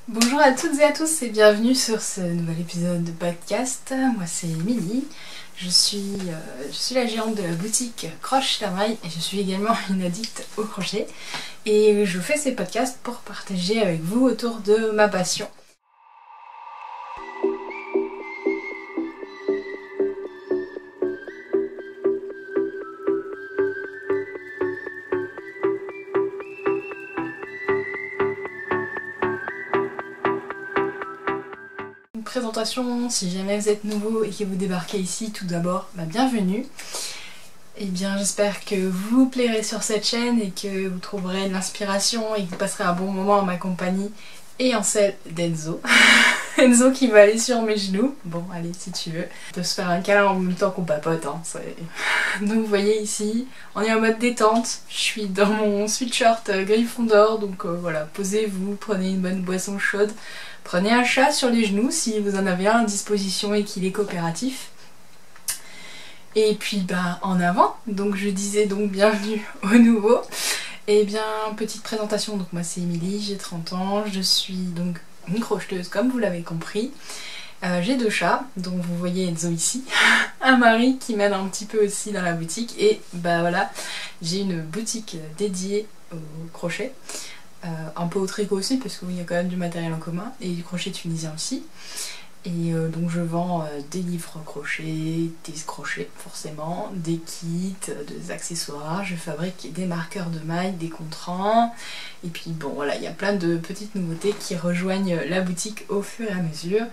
Bonjour à toutes et à tous et bienvenue sur ce nouvel épisode de podcast. Moi c'est Émilie, je suis la gérante de la boutique Croche Tamaille et je suis également une addict au crochet. Et je fais ces podcasts pour partager avec vous autour de ma passion. Présentation, si jamais vous êtes nouveau et que vous débarquez ici, tout d'abord, bienvenue. Et bien j'espère que vous vous plairez sur cette chaîne et que vous trouverez de l'inspiration et que vous passerez un bon moment en ma compagnie et en celle d'Enzo. Enzo qui va aller sur mes genoux. Bon allez si tu veux. On peut se faire un câlin en même temps qu'on papote. Hein. Donc vous voyez ici, on est en mode détente. Je suis dans mon sweatshirt Gryffondor. Donc voilà, posez-vous, prenez une bonne boisson chaude. Prenez un chat sur les genoux si vous en avez un à disposition et qu'il est coopératif. Et puis en avant, donc je disais donc bienvenue au nouveau. Et bien petite présentation, donc moi c'est Émilie, j'ai 30 ans, je suis donc une crocheteuse comme vous l'avez compris. J'ai 2 chats, donc vous voyez Enzo ici, un mari qui m'aide un petit peu aussi dans la boutique et voilà, j'ai une boutique dédiée au crochet. Un peu au tricot aussi parce qu'il y a quand même du matériel en commun et du crochet tunisien aussi. Et donc je vends des livres crochet, des crochets forcément, des kits, des accessoires, je fabrique des marqueurs de mailles, des contrants. Et puis bon voilà, il y a plein de petites nouveautés qui rejoignent la boutique au fur et à mesure.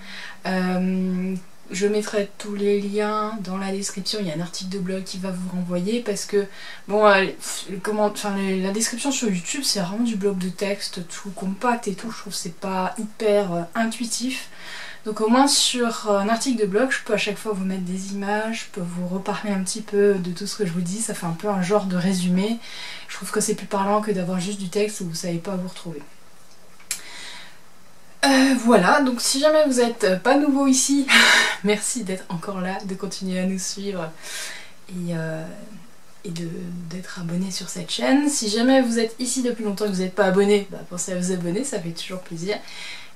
Je mettrai tous les liens dans la description, il y a un article de blog qui va vous renvoyer parce que bon, la description sur YouTube c'est vraiment du blog de texte tout compact et tout, je trouve que c'est pas hyper intuitif. Donc au moins sur un article de blog je peux à chaque fois vous mettre des images, je peux vous reparler un petit peu de tout ce que je vous dis, ça fait un peu un genre de résumé. Je trouve que c'est plus parlant que d'avoir juste du texte où vous savez pas vous retrouver. Voilà, donc si jamais vous n'êtes pas nouveau ici, merci d'être encore là, de continuer à nous suivre et d'être abonné sur cette chaîne. Si jamais vous êtes ici depuis longtemps et que vous n'êtes pas abonné, pensez à vous abonner, ça fait toujours plaisir.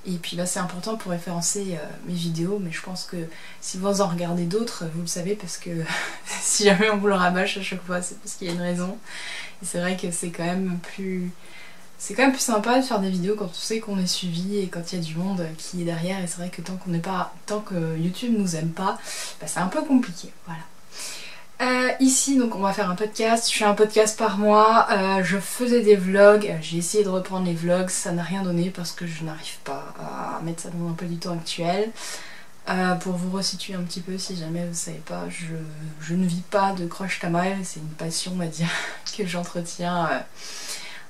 Et puis là c'est important pour référencer mes vidéos, mais je pense que si vous en regardez d'autres, vous le savez parce que si jamais on vous le rabâche à chaque fois, c'est parce qu'il y a une raison. Et c'est vrai que c'est quand même plus... C'est quand même plus sympa de faire des vidéos quand on sait qu'on est suivi et quand il y a du monde qui est derrière, et c'est vrai que tant que YouTube nous aime pas, c'est un peu compliqué, voilà. Ici donc on va faire un podcast, je fais un podcast par mois, je faisais des vlogs, j'ai essayé de reprendre les vlogs, ça n'a rien donné parce que je n'arrive pas à mettre ça dans mon emploi du temps actuel. Pour vous resituer un petit peu si jamais vous ne savez pas, je ne vis pas de croche tamaille, c'est une passion on va dire que j'entretiens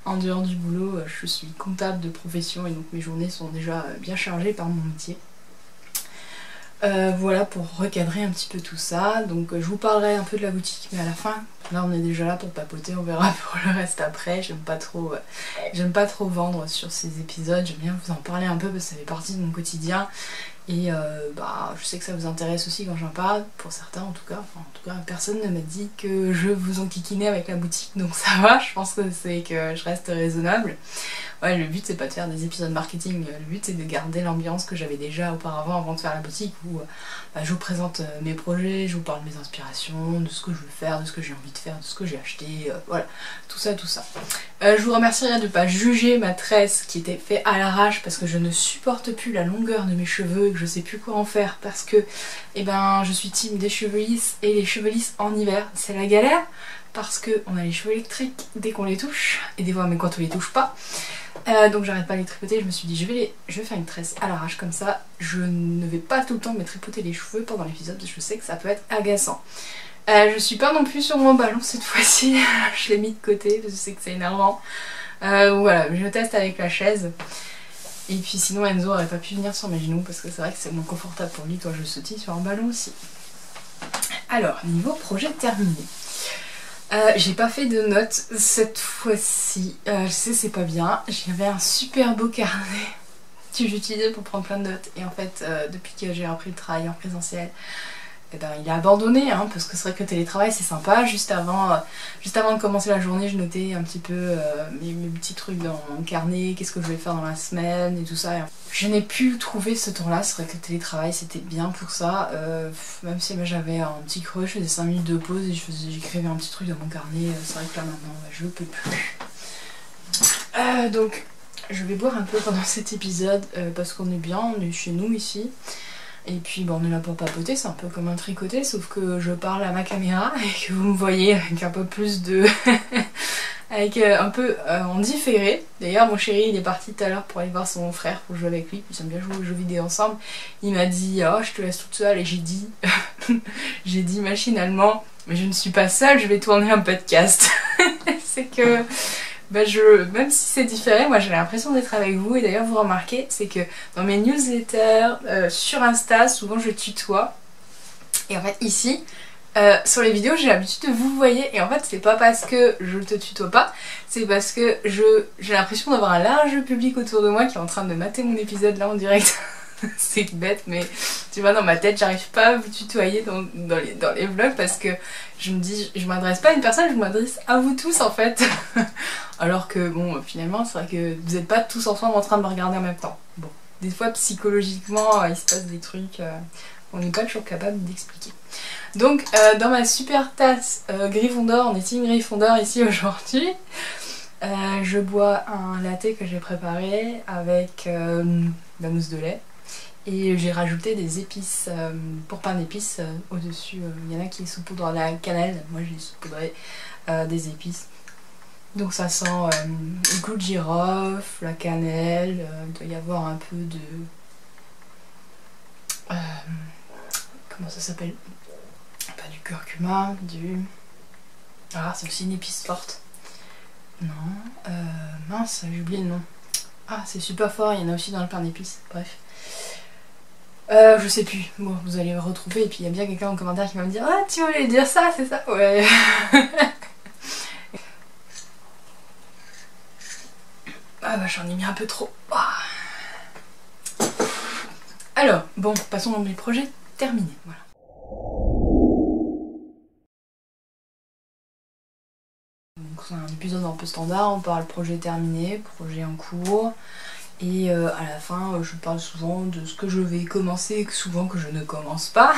en dehors du boulot. Je suis comptable de profession et donc mes journées sont déjà bien chargées par mon métier. Voilà pour recadrer un petit peu tout ça. Donc je vous parlerai un peu de la boutique mais à la fin. Là on est déjà là pour papoter, on verra pour le reste après. J'aime pas trop vendre sur ces épisodes, j'aime bien vous en parler un peu parce que ça fait partie de mon quotidien. Et je sais que ça vous intéresse aussi quand j'en parle, pour certains en tout cas. Enfin, en tout cas, personne ne m'a dit que je vous enquiquinais avec la boutique, donc ça va, je pense que c'est que je reste raisonnable. Ouais, le but c'est pas de faire des épisodes marketing, le but c'est de garder l'ambiance que j'avais déjà auparavant avant de faire la boutique où je vous présente mes projets, je vous parle de mes inspirations, de ce que je veux faire, de ce que j'ai envie de faire, de ce que j'ai acheté, voilà, tout ça. Je vous remercierai de ne pas juger ma tresse qui était faite à l'arrache parce que je ne supporte plus la longueur de mes cheveux et que je sais plus quoi en faire parce que je suis team des cheveux lisses et les cheveux lisses en hiver c'est la galère parce qu'on a les cheveux électriques dès qu'on les touche et des fois mais quand on les touche pas. Donc j'arrête pas de les tripoter, je me suis dit je vais faire une tresse à l'arrache comme ça, je ne vais pas tout le temps me tripoter les cheveux pendant l'épisode, je sais que ça peut être agaçant. Je suis pas non plus sur mon ballon cette fois-ci, je l'ai mis de côté parce que je sais que c'est énervant. Voilà, je teste avec la chaise. Et puis sinon Enzo aurait pas pu venir sur mes genoux parce que c'est vrai que c'est moins confortable pour lui quand je sautille sur un ballon aussi. Alors, niveau projet terminé. J'ai pas fait de notes cette fois-ci, je sais c'est pas bien, j'avais un super beau carnet que j'utilisais pour prendre plein de notes et en fait depuis que j'ai repris le travail en présentiel, il est abandonné hein, parce que c'est vrai que le télétravail c'est sympa. Juste avant de commencer la journée je notais un petit peu mes petits trucs dans mon carnet, qu'est-ce que je vais faire dans la semaine et tout ça. Et je je n'ai pu trouver ce temps-là. C'est vrai que le télétravail c'était bien pour ça, même si moi j'avais un petit creux, je faisais 5 minutes de pause et j'écrivais un petit truc dans mon carnet. C'est vrai que là maintenant je peux plus. Donc je vais boire un peu pendant cet épisode parce qu'on est bien, on est chez nous ici. Et puis bon, on est là pour papoter, c'est un peu comme un tricoté, sauf que je parle à ma caméra et que vous me voyez avec un peu plus de... avec un peu en différé. D'ailleurs mon chéri il est parti tout à l'heure pour aller voir son frère pour jouer avec lui, ils aiment bien jouer aux jeux vidéo ensemble. Il m'a dit oh je te laisse toute seule et j'ai dit j'ai dit machinalement mais je ne suis pas seule, je vais tourner un podcast. C'est que bah même si c'est différé, moi j'ai l'impression d'être avec vous. Et d'ailleurs vous remarquez, c'est que dans mes newsletters sur Insta, souvent je tutoie. Et en fait ici, sur les vidéos j'ai l'habitude de vous voyez. Et en fait c'est pas parce que je te tutoie pas, c'est parce que j'ai l'impression d'avoir un large public autour de moi qui est en train de mater mon épisode là en direct. C'est bête mais tu vois dans ma tête j'arrive pas à vous tutoyer dans les vlogs parce que je me dis je m'adresse pas à une personne, je m'adresse à vous tous en fait. Alors que bon finalement c'est vrai que vous n'êtes pas tous ensemble en train de me regarder en même temps. Bon, des fois psychologiquement il se passe des trucs on n'est pas toujours capable d'expliquer. Donc dans ma super tasse Gryffondor, on est team Gryffondor ici aujourd'hui. Je bois un latte que j'ai préparé avec la mousse de lait. Et j'ai rajouté des épices pour pain d'épices au-dessus. Il y en a qui saupoudrent la cannelle, moi j'ai saupoudré des épices. Donc ça sent le clou de girofle, la cannelle, il doit y avoir un peu de... comment ça s'appelle? Pas du curcuma, du... Ah c'est aussi une épice forte. Non, mince, j'ai oublié le nom. Ah c'est super fort, il y en a aussi dans le pain d'épices, bref. Je sais plus, bon vous allez me retrouver et puis il y a bien quelqu'un en commentaire qui va me dire ah tu voulais dire ça, c'est ça? Ouais. Ah bah j'en ai mis un peu trop. Alors, bon, passons dans mes projets terminés, voilà. Donc c'est un épisode un peu standard, on parle projet terminé, projet en cours. Et à la fin, je parle souvent de ce que je vais commencer, souvent que je ne commence pas.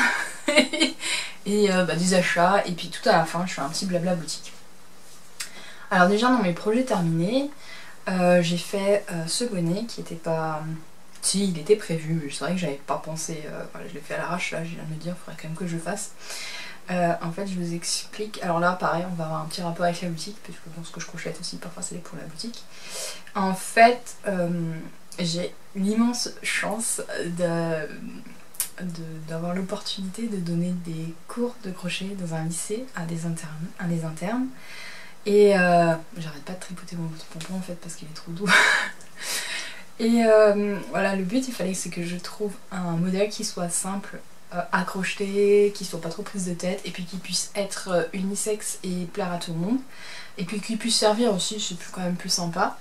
Et des achats, et puis tout à la fin, je fais un petit blabla boutique. Alors déjà, dans mes projets terminés, j'ai fait ce bonnet qui était pas... Si, il était prévu, mais c'est vrai que j'avais pas pensé... voilà, je l'ai fait à l'arrache, là, je viens de me dire, il faudrait quand même que je le fasse. En fait, je vous explique. Alors là, pareil, on va avoir un petit rapport avec la boutique, parce que bon, ce que je crochette aussi, parfois c'est pour la boutique. En fait, j'ai l'immense chance d'avoir l'opportunité de donner des cours de crochet dans un lycée à des internes. Et j'arrête pas de tripoter mon pompon en fait parce qu'il est trop doux. Et voilà, le but il fallait que je trouve un modèle qui soit simple à crocheter, qui soit pas trop prise de tête et puis qui puisse être unisexe et plaire à tout le monde. Et puis qui puisse servir aussi, c'est quand même plus sympa.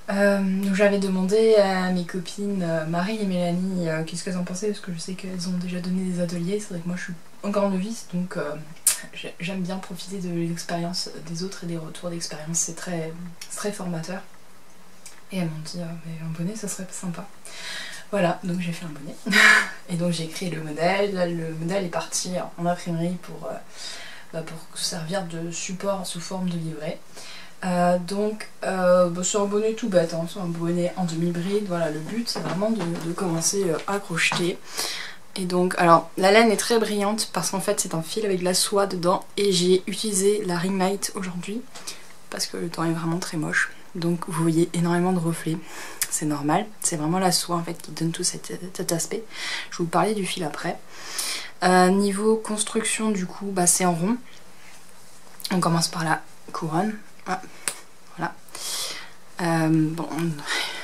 Donc j'avais demandé à mes copines Marie et Mélanie qu'est-ce qu'elles en pensaient parce que je sais qu'elles ont déjà donné des ateliers. C'est vrai que moi je suis encore novice donc j'aime bien profiter de l'expérience des autres et des retours d'expérience, c'est très formateur. Et elles m'ont dit mais un bonnet ça serait sympa. Voilà, donc j'ai fait un bonnet. Et donc j'ai créé le modèle. Là, le modèle est parti en imprimerie pour servir de support sous forme de livret. C'est un bonnet tout bête, hein, c'est un bonnet en demi-bride. Voilà, le but c'est vraiment de commencer à crocheter. Et donc, alors la laine est très brillante parce qu'en fait c'est un fil avec de la soie dedans et j'ai utilisé la ring light aujourd'hui parce que le temps est vraiment très moche. Donc vous voyez énormément de reflets, c'est normal, c'est vraiment la soie en fait qui donne tout cet aspect. Je vais vous parler du fil après. Niveau construction du coup, c'est en rond. On commence par la couronne. Ah, voilà. Bon,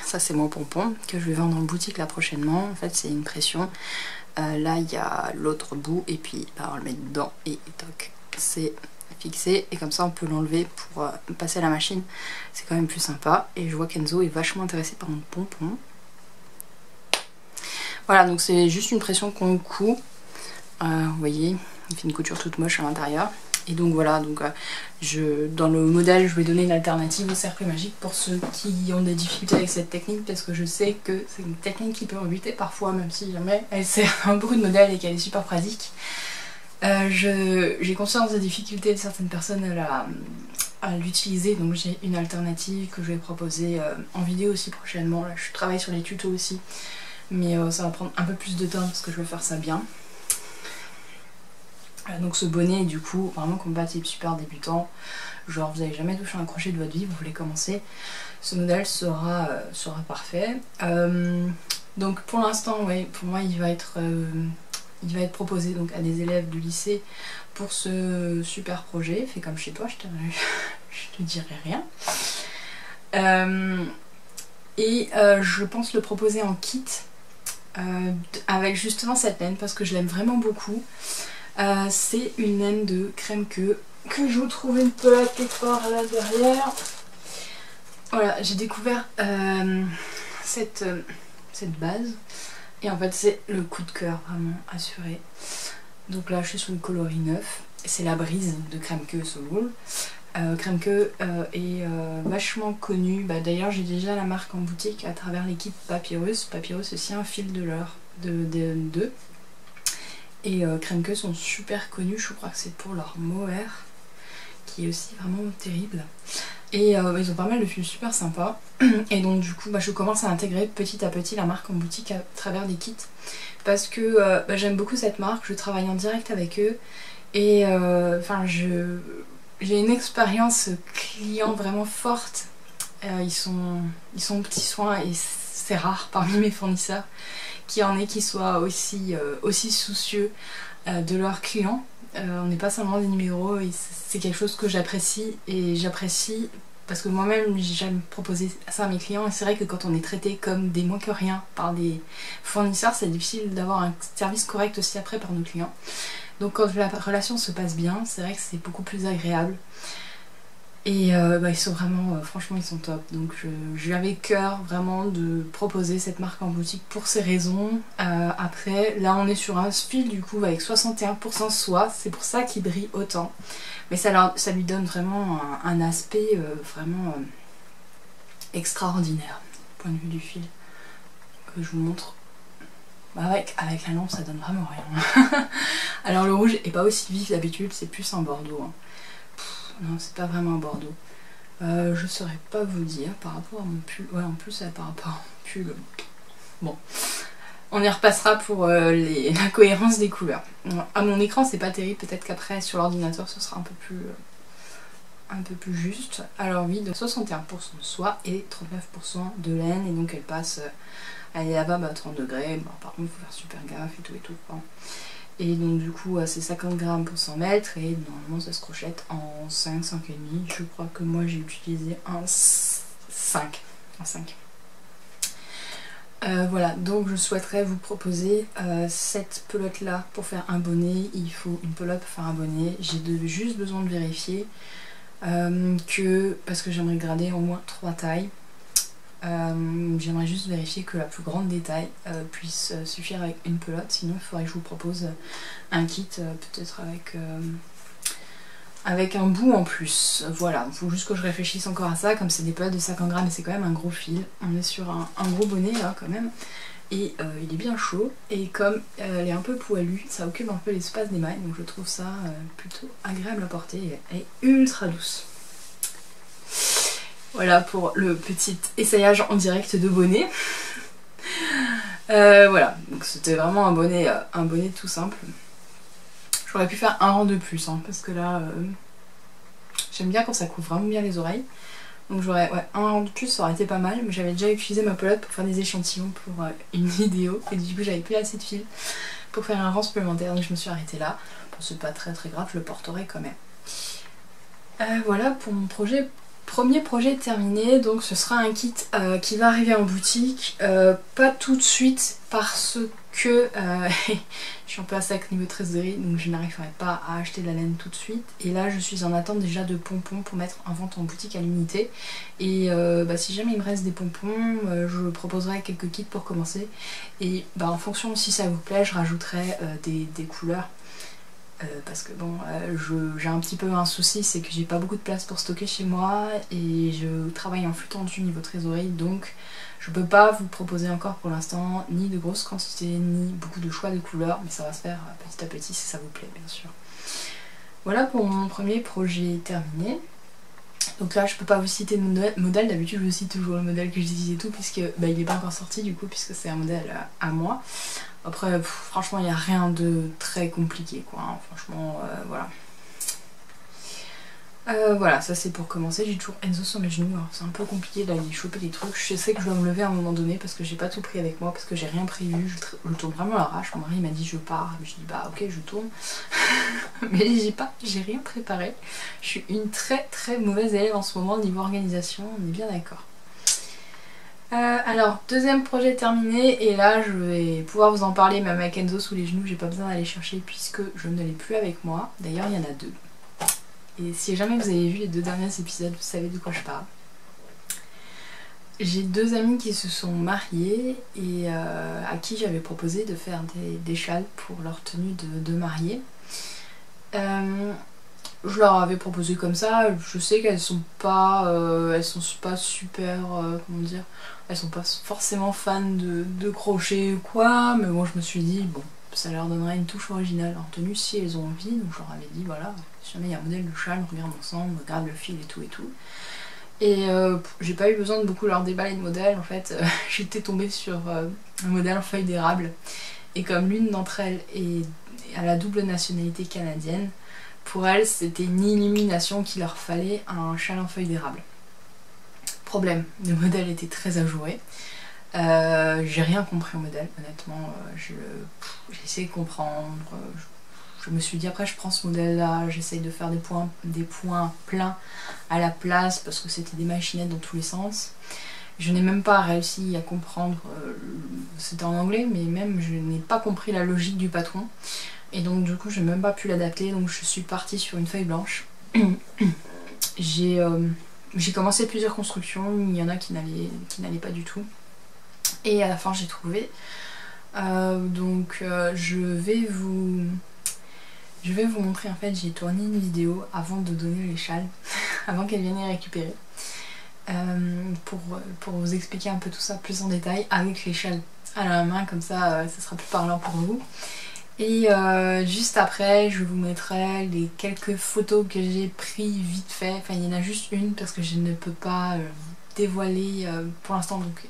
ça c'est mon pompon que je vais vendre en boutique là prochainement. En fait c'est une pression. Là il y a l'autre bout et puis là on le met dedans et toc, c'est fixé et comme ça on peut l'enlever pour passer à la machine. C'est quand même plus sympa et je vois qu'Enzo est vachement intéressé par mon pompon. Voilà, donc c'est juste une pression qu'on coud. Vous voyez, il fait une couture toute moche à l'intérieur. Et donc voilà, donc dans le modèle je vais donner une alternative au cercle magique pour ceux qui ont des difficultés avec cette technique, parce que je sais que c'est une technique qui peut rebuter parfois, même si jamais elle sert à beaucoup de modèles et qu'elle est super pratique. J'ai conscience des difficultés de certaines personnes à l'utiliser, donc j'ai une alternative que je vais proposer en vidéo aussi prochainement. Là, je travaille sur les tutos aussi, mais ça va prendre un peu plus de temps parce que je veux faire ça bien. Donc ce bonnet est du coup vraiment compatible, super débutant, genre vous n'avez jamais touché un crochet de votre vie, vous voulez commencer, ce modèle sera parfait. Donc pour l'instant, ouais, pour moi il va être proposé donc à des élèves du lycée pour ce super projet. Fais comme chez toi, je te dirai rien. Je pense le proposer en kit avec justement cette laine parce que je l'aime vraiment beaucoup. C'est une laine de crème que je vous trouve une pelote quelque part là derrière. Voilà, j'ai découvert cette base et en fait c'est le coup de cœur vraiment assuré. Donc là je suis sur le coloris 9, c'est la brise de Crème Que Soul. Crème Que est vachement connue, d'ailleurs j'ai déjà la marque en boutique à travers les kits Papyrus. Papyrus aussi un fil de l'heure de et Crème Que sont super connus, je crois que c'est pour leur mohair qui est aussi vraiment terrible. Et ils ont pas mal de fils super sympas. Et donc du coup je commence à intégrer petit à petit la marque en boutique à travers des kits. Parce que j'aime beaucoup cette marque, je travaille en direct avec eux. Et j'ai une expérience client vraiment forte. Ils sont aux petits soins et c'est rare parmi mes fournisseurs qu'il y en ait qui soient aussi soucieux de leurs clients. On n'est pas seulement des numéros et c'est quelque chose que j'apprécie, et j'apprécie parce que moi-même j'aime proposer ça à mes clients, et c'est vrai que quand on est traité comme des moins que rien par des fournisseurs, c'est difficile d'avoir un service correct aussi après par nos clients. Donc quand la relation se passe bien, c'est vrai que c'est beaucoup plus agréable. Et ils sont vraiment, franchement ils sont top. Donc j'avais cœur vraiment de proposer cette marque en boutique pour ces raisons. Après là on est sur un fil du coup avec 61% soie, c'est pour ça qu'il brille autant. Mais ça lui donne vraiment un aspect vraiment extraordinaire du point de vue du fil que je vous montre. Avec la lampe ça donne vraiment rien. Alors le rouge est pas aussi vif d'habitude, c'est plus un bordeaux. Hein. Non, c'est pas vraiment un bordeaux. Je saurais pas vous dire par rapport à mon pull. Ouais, en plus, par rapport à mon pull. Bon, on y repassera pour la cohérence des couleurs. À mon écran, c'est pas terrible. Peut-être qu'après, sur l'ordinateur, ce sera un peu plus juste. Alors, oui, donc 61% de soie et 39% de laine. Et donc, elle passe. Elle est là-bas à 30 degrés. Bon, par contre, il faut faire super gaffe et tout. Hein. Et donc du coup c'est 50 grammes pour 100 mètres et normalement ça se crochette en 5, 5,5. Je crois que moi j'ai utilisé un 5. Voilà, donc je souhaiterais vous proposer cette pelote là pour faire un bonnet. Il faut une pelote pour faire un bonnet. J'ai juste besoin de vérifier parce que j'aimerais grader au moins 3 tailles. J'aimerais juste vérifier que la plus grande des tailles puisse suffire avec une pelote, sinon il faudrait que je vous propose un kit peut-être avec un bout en plus. Voilà, il faut juste que je réfléchisse encore à ça, comme c'est des pelotes de 50 grammes et c'est quand même un gros fil. On est sur un gros bonnet là quand même, et il est bien chaud, et comme elle est un peu poilue, ça occupe un peu l'espace des mailles, donc je trouve ça plutôt agréable à porter. Elle est ultra douce. Voilà pour le petit essayage en direct de bonnet. Voilà, donc c'était vraiment un bonnet tout simple. J'aurais pu faire un rang de plus, hein, parce que là, j'aime bien quand ça couvre vraiment bien les oreilles. Donc j'aurais, un rang de plus, ça aurait été pas mal, mais j'avais déjà utilisé ma pelote pour faire des échantillons pour une vidéo, et du coup j'avais plus assez de fil pour faire un rang supplémentaire, donc je me suis arrêtée là. Bon, c'est pas très grave, je le porterai quand même. Voilà pour mon premier projet terminé. Donc ce sera un kit qui va arriver en boutique, pas tout de suite parce que je suis un peu à sec niveau trésorerie, donc je n'arriverai pas à acheter de la laine tout de suite, et là je suis en attente déjà de pompons pour mettre en vente en boutique à l'unité, et si jamais il me reste des pompons, je proposerai quelques kits pour commencer, et en fonction si ça vous plaît je rajouterai des couleurs parce que bon, j'ai un petit peu un souci, c'est que j'ai pas beaucoup de place pour stocker chez moi et je travaille en flux tendu niveau trésorerie, donc je peux pas vous proposer encore pour l'instant ni de grosses quantités ni beaucoup de choix de couleurs, mais ça va se faire petit à petit si ça vous plaît bien sûr. Voilà pour mon premier projet terminé. Donc là je peux pas vous citer le modèle, d'habitude je vous cite toujours le modèle que j'utilise et tout puisque bah, il est pas encore sorti du coup puisque c'est un modèle à moi. Après franchement il n'y a rien de très compliqué quoi, hein. Franchement voilà. Voilà, ça c'est pour commencer. J'ai toujours Enzo sur mes genoux, alors c'est un peu compliqué d'aller choper les trucs. Je sais que je dois me lever à un moment donné parce que j'ai pas tout pris avec moi, parce que j'ai rien prévu. Je tourne vraiment à l'arrache. Mon mari m'a dit je pars, je dis bah ok je tourne. Mais j'ai rien préparé. Je suis une très très mauvaise élève en ce moment niveau organisation, on est bien d'accord. Alors, deuxième projet terminé, et là je vais pouvoir vous en parler même avec Enzo sous les genoux, j'ai pas besoin d'aller chercher puisque je ne l'ai plus avec moi. D'ailleurs il y en a deux. Et si jamais vous avez vu les 2 derniers épisodes, vous savez de quoi je parle. J'ai 2 amis qui se sont mariés et à qui j'avais proposé de faire des châles pour leur tenue de mariée. Je leur avais proposé comme ça, je sais qu'elles sont pas super, comment dire, elles sont pas forcément fans de crochet ou quoi, mais bon je me suis dit bon, ça leur donnerait une touche originale en tenue si elles ont envie, donc je leur avais dit voilà, si jamais il y a un modèle de châle, on regarde ensemble, on regarde le fil et tout et tout. Et j'ai pas eu besoin de beaucoup leur déballer de modèles, en fait j'étais tombée sur un modèle en feuille d'érable, et comme l'une d'entre elles a la double nationalité canadienne, pour elles c'était une illumination qu'il leur fallait un châle en feuille d'érable. Problème, le modèle était très ajouré. J'ai rien compris au modèle, honnêtement, j'ai essayé de comprendre, je me suis dit après je prends ce modèle là, j'essaye de faire des points pleins à la place parce que c'était des machinettes dans tous les sens. Je n'ai même pas réussi à comprendre, c'était en anglais, mais même je n'ai pas compris la logique du patron. Et donc du coup j'ai même pas pu l'adapter, donc je suis partie sur une feuille blanche. J'ai commencé plusieurs constructions, il y en a qui n'allaient pas du tout. Et à la fin j'ai trouvé. Je vais vous montrer, en fait j'ai tourné une vidéo avant de donner les châles, avant qu'elle vienne les récupérer. Pour vous expliquer un peu tout ça plus en détail avec les châles à la main, comme ça ça sera plus parlant pour vous. Et juste après je vous mettrai les quelques photos que j'ai prises vite fait, enfin il y en a juste une parce que je ne peux pas dévoiler pour l'instant, donc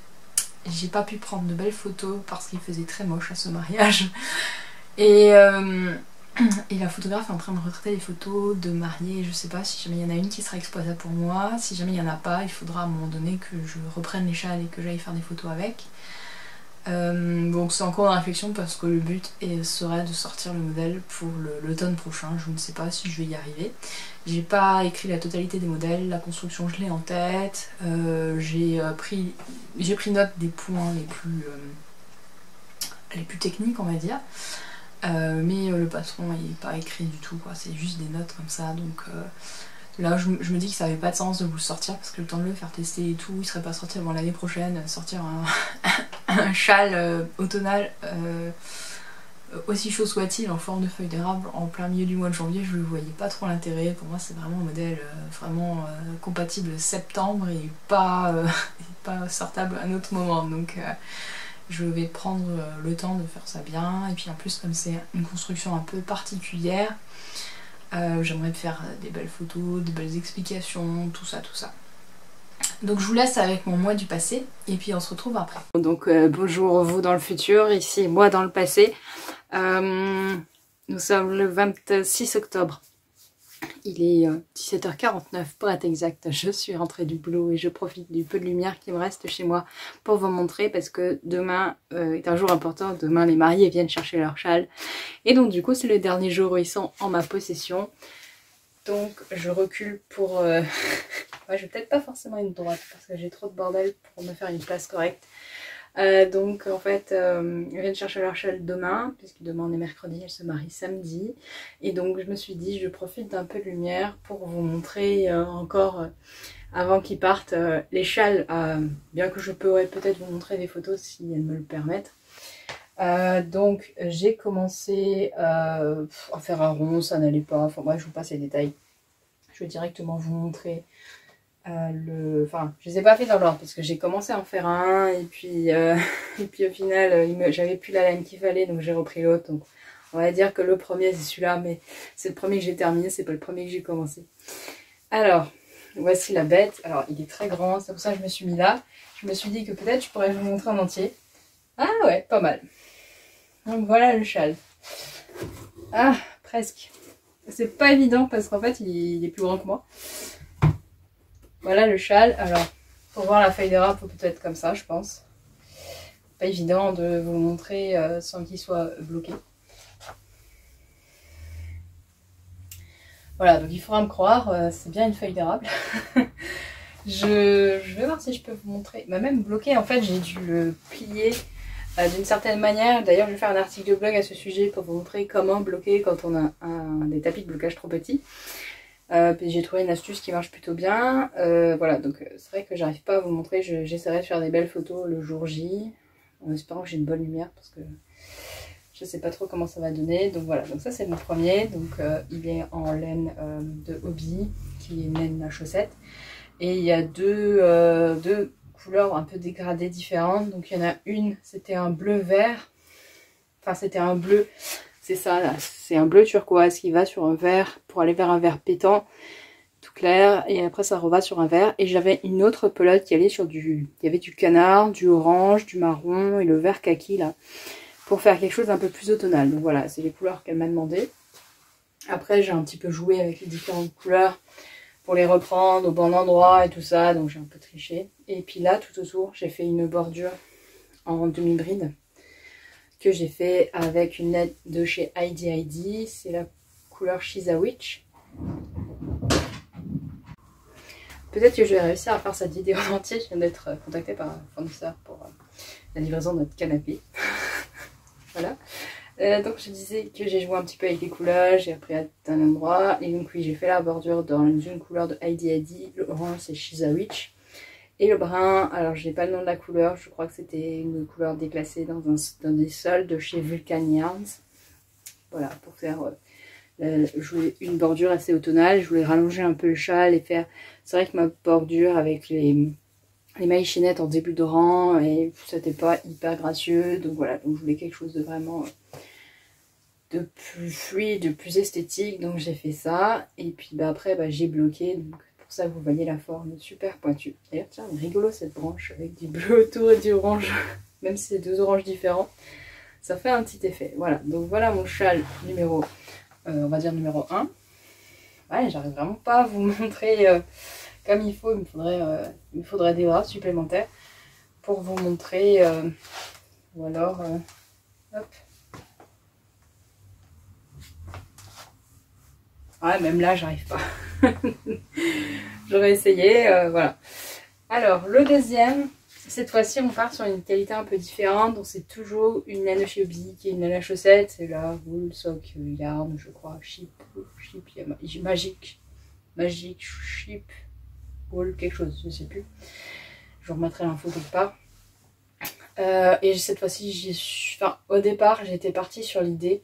j'ai pas pu prendre de belles photos parce qu'il faisait très moche à ce mariage. Et la photographe est en train de retraiter les photos de mariés, je sais pas si jamais il y en a une qui sera exploitable pour moi, si jamais il n'y en a pas, il faudra à un moment donné que je reprenne les châles et que j'aille faire des photos avec. Donc c'est encore en réflexion parce que le but serait de sortir le modèle pour l'automne prochain, je ne sais pas si je vais y arriver. J'ai pas écrit la totalité des modèles, la construction je l'ai en tête, j'ai pris note des points les plus techniques on va dire. Mais le patron il est pas écrit du tout quoi, c'est juste des notes comme ça, donc là je me dis que ça avait pas de sens de vous le sortir parce que le temps de le faire tester et tout, il serait pas sorti avant l'année prochaine, sortir un châle automnal aussi chaud soit-il en forme de feuille d'érable en plein milieu du mois de janvier, je ne voyais pas trop l'intérêt. Pour moi c'est vraiment un modèle vraiment compatible septembre et pas sortable à un autre moment, donc je vais prendre le temps de faire ça bien. Et puis en plus comme c'est une construction un peu particulière, j'aimerais faire des belles photos, des belles explications, tout ça. Donc je vous laisse avec mon moi du passé et puis on se retrouve après. Donc bonjour vous dans le futur, ici moi dans le passé. Nous sommes le 26 octobre. Il est 17h49 pour être exact. Je suis rentrée du boulot et je profite du peu de lumière qui me reste chez moi pour vous montrer parce que demain est un jour important. Demain les mariés viennent chercher leur châle et donc du coup c'est le dernier jour où ils sont en ma possession. Donc je recule pour... ouais, je vais peut-être pas forcément une droite parce que j'ai trop de bordel pour me faire une place correcte. Donc en fait ils viennent chercher leur châle demain puisque demain on est mercredi, elle se marie samedi, et donc je me suis dit je profite d'un peu de lumière pour vous montrer encore avant qu'ils partent les châles, bien que je pourrais peut-être vous montrer des photos si elles me le permettent. Donc j'ai commencé à faire un rond, ça n'allait pas, enfin bref je vous passe les détails. Je vais directement vous montrer enfin je les ai pas fait dans l'ordre parce que j'ai commencé à en faire un et puis, et puis au final j'avais plus la laine qu'il fallait donc j'ai repris l'autre. Donc on va dire que le premier c'est celui-là, mais c'est le premier que j'ai terminé, c'est pas le premier que j'ai commencé. Alors voici la bête. Alors il est très grand, c'est pour ça que je me suis mis là. Je me suis dit que peut-être je pourrais vous montrer en entier. Ah ouais, pas mal. Donc voilà le châle. Ah, presque. C'est pas évident parce qu'en fait il est plus grand que moi. Voilà le châle. Alors, pour voir la feuille de râpe, peut-être comme ça, je pense. Pas évident de vous montrer sans qu'il soit bloqué. Voilà, donc il faudra me croire, c'est bien une feuille d'érable. je vais voir si je peux vous montrer. Bah, même bloqué, en fait, j'ai dû le plier d'une certaine manière. D'ailleurs, je vais faire un article de blog à ce sujet pour vous montrer comment bloquer quand on a des tapis de blocage trop petits. Puis j'ai trouvé une astuce qui marche plutôt bien. Voilà, donc c'est vrai que j'arrive pas à vous montrer. J'essaierai de faire des belles photos le jour J, en espérant que j'ai une bonne lumière parce que je sais pas trop comment ça va donner. Donc voilà, donc ça c'est mon premier. Donc il est en laine de Hobbii, qui est une laine à chaussette. Et il y a deux couleurs un peu dégradées différentes. Donc il y en a une, c'était un bleu vert. Enfin c'était un bleu, c'est ça là, c'est un bleu turquoise qui va sur un vert pour aller vers un vert pétant, tout clair. Et après ça reva sur un vert. Et j'avais une autre pelote qui allait sur il y avait du canard, du orange, du marron et le vert kaki là. Pour faire quelque chose d'un peu plus automnal. Donc voilà, c'est les couleurs qu'elle m'a demandé. Après j'ai un petit peu joué avec les différentes couleurs pour les reprendre au bon endroit et tout ça, donc j'ai un peu triché. Et puis là tout autour j'ai fait une bordure en demi-bride que j'ai fait avec une laine de chez Heidi Heidi, c'est la couleur She's a Witch. Peut-être que je vais réussir à faire cette vidéo en entier. Je viens d'être contactée par un fournisseur pour la livraison de notre canapé. Voilà. Donc je disais que j'ai joué un petit peu avec les couleurs, j'ai appris à un endroit. Et donc oui, j'ai fait la bordure dans une couleur de Heidi Heidi. Le orange c'est She's a Witch. Et le brun, alors je n'ai pas le nom de la couleur, je crois que c'était une couleur déclassée dans des sols de chez Vulcan Yarns. Voilà, pour faire jouer une bordure assez automnale. Je voulais rallonger un peu le châle et faire... C'est vrai que ma bordure avec les mailles chaînettes en début de rang, et c'était pas hyper gracieux. Donc voilà, donc je voulais quelque chose de vraiment... de plus fluide, de plus esthétique. Donc j'ai fait ça. Et puis bah, après, bah, j'ai bloqué. Donc, ça vous voyez la forme super pointue. D'ailleurs tiens, rigolo cette branche avec du bleu autour et du orange, même si c'est deux oranges différents, ça fait un petit effet. Voilà, donc voilà mon châle numéro, on va dire numéro 1. Ouais, j'arrive vraiment pas à vous montrer comme il faut, il me faudrait des bras supplémentaires pour vous montrer, ou alors, hop. Ouais, même là j'arrive pas. J'aurais essayé, voilà. Alors, le deuxième, cette fois-ci, on part sur une qualité un peu différente. Donc, c'est toujours une laine chez Hobbii, qui est une laine à chaussettes. C'est la Wool Sock Yarn, je crois. Magic, Ship, Wool, quelque chose, je sais plus. Je vous remettrai l'info quelque part. Et cette fois-ci, au départ, j'étais partie sur l'idée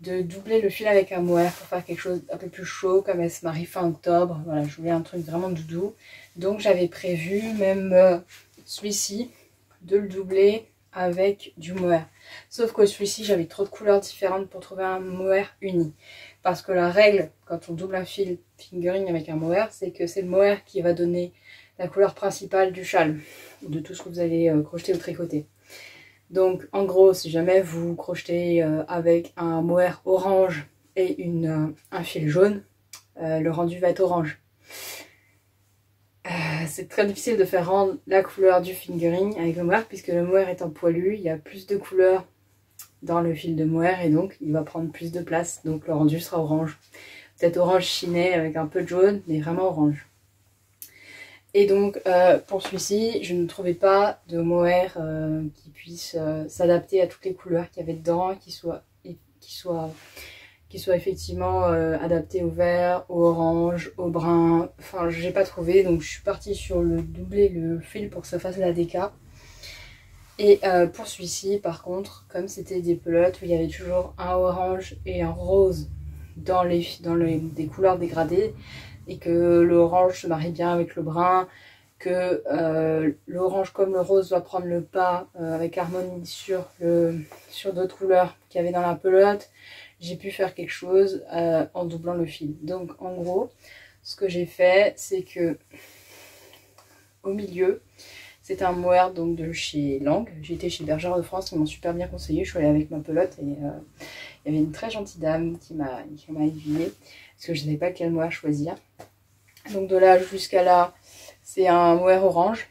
de doubler le fil avec un mohair pour faire quelque chose un peu plus chaud, comme elle se marie fin octobre. Voilà, je voulais un truc vraiment doudou. Donc j'avais prévu même celui-ci de le doubler avec du mohair. Sauf que celui-ci, j'avais trop de couleurs différentes pour trouver un mohair uni. Parce que la règle, quand on double un fil fingering avec un mohair, c'est que c'est le mohair qui va donner la couleur principale du châle, de tout ce que vous allez crocheter ou tricoter. Donc en gros, si jamais vous crochetez avec un mohair orange et un fil jaune, le rendu va être orange. C'est très difficile de faire rendre la couleur du fingering avec le mohair, puisque le mohair étant poilu, il y a plus de couleurs dans le fil de mohair et donc il va prendre plus de place. Donc le rendu sera orange. Peut-être orange chiné avec un peu de jaune, mais vraiment orange. Et donc pour celui-ci, je ne trouvais pas de mohair qui puisse s'adapter à toutes les couleurs qu'il y avait dedans, qui soit effectivement adapté au vert, au orange, au brun. Enfin, j'ai pas trouvé, donc je suis partie sur doubler le fil pour que ça fasse la déca. Et pour celui-ci, par contre, comme c'était des pelotes où il y avait toujours un orange et un rose dans des couleurs dégradées, et que l'orange se marie bien avec le brun, que l'orange comme le rose doit prendre le pas avec harmonie sur d'autres couleurs qu'il y avait dans la pelote, j'ai pu faire quelque chose en doublant le fil. Donc en gros, ce que j'ai fait, c'est que au milieu, c'est un mohair donc de chez Lang. J'ai été chez Bergère de France, ils m'ont super bien conseillé. Je suis allée avec ma pelote et il y avait une très gentille dame qui m'a aiguillée parce que je ne savais pas quel mohair choisir. Donc de là jusqu'à là, c'est un mohair orange.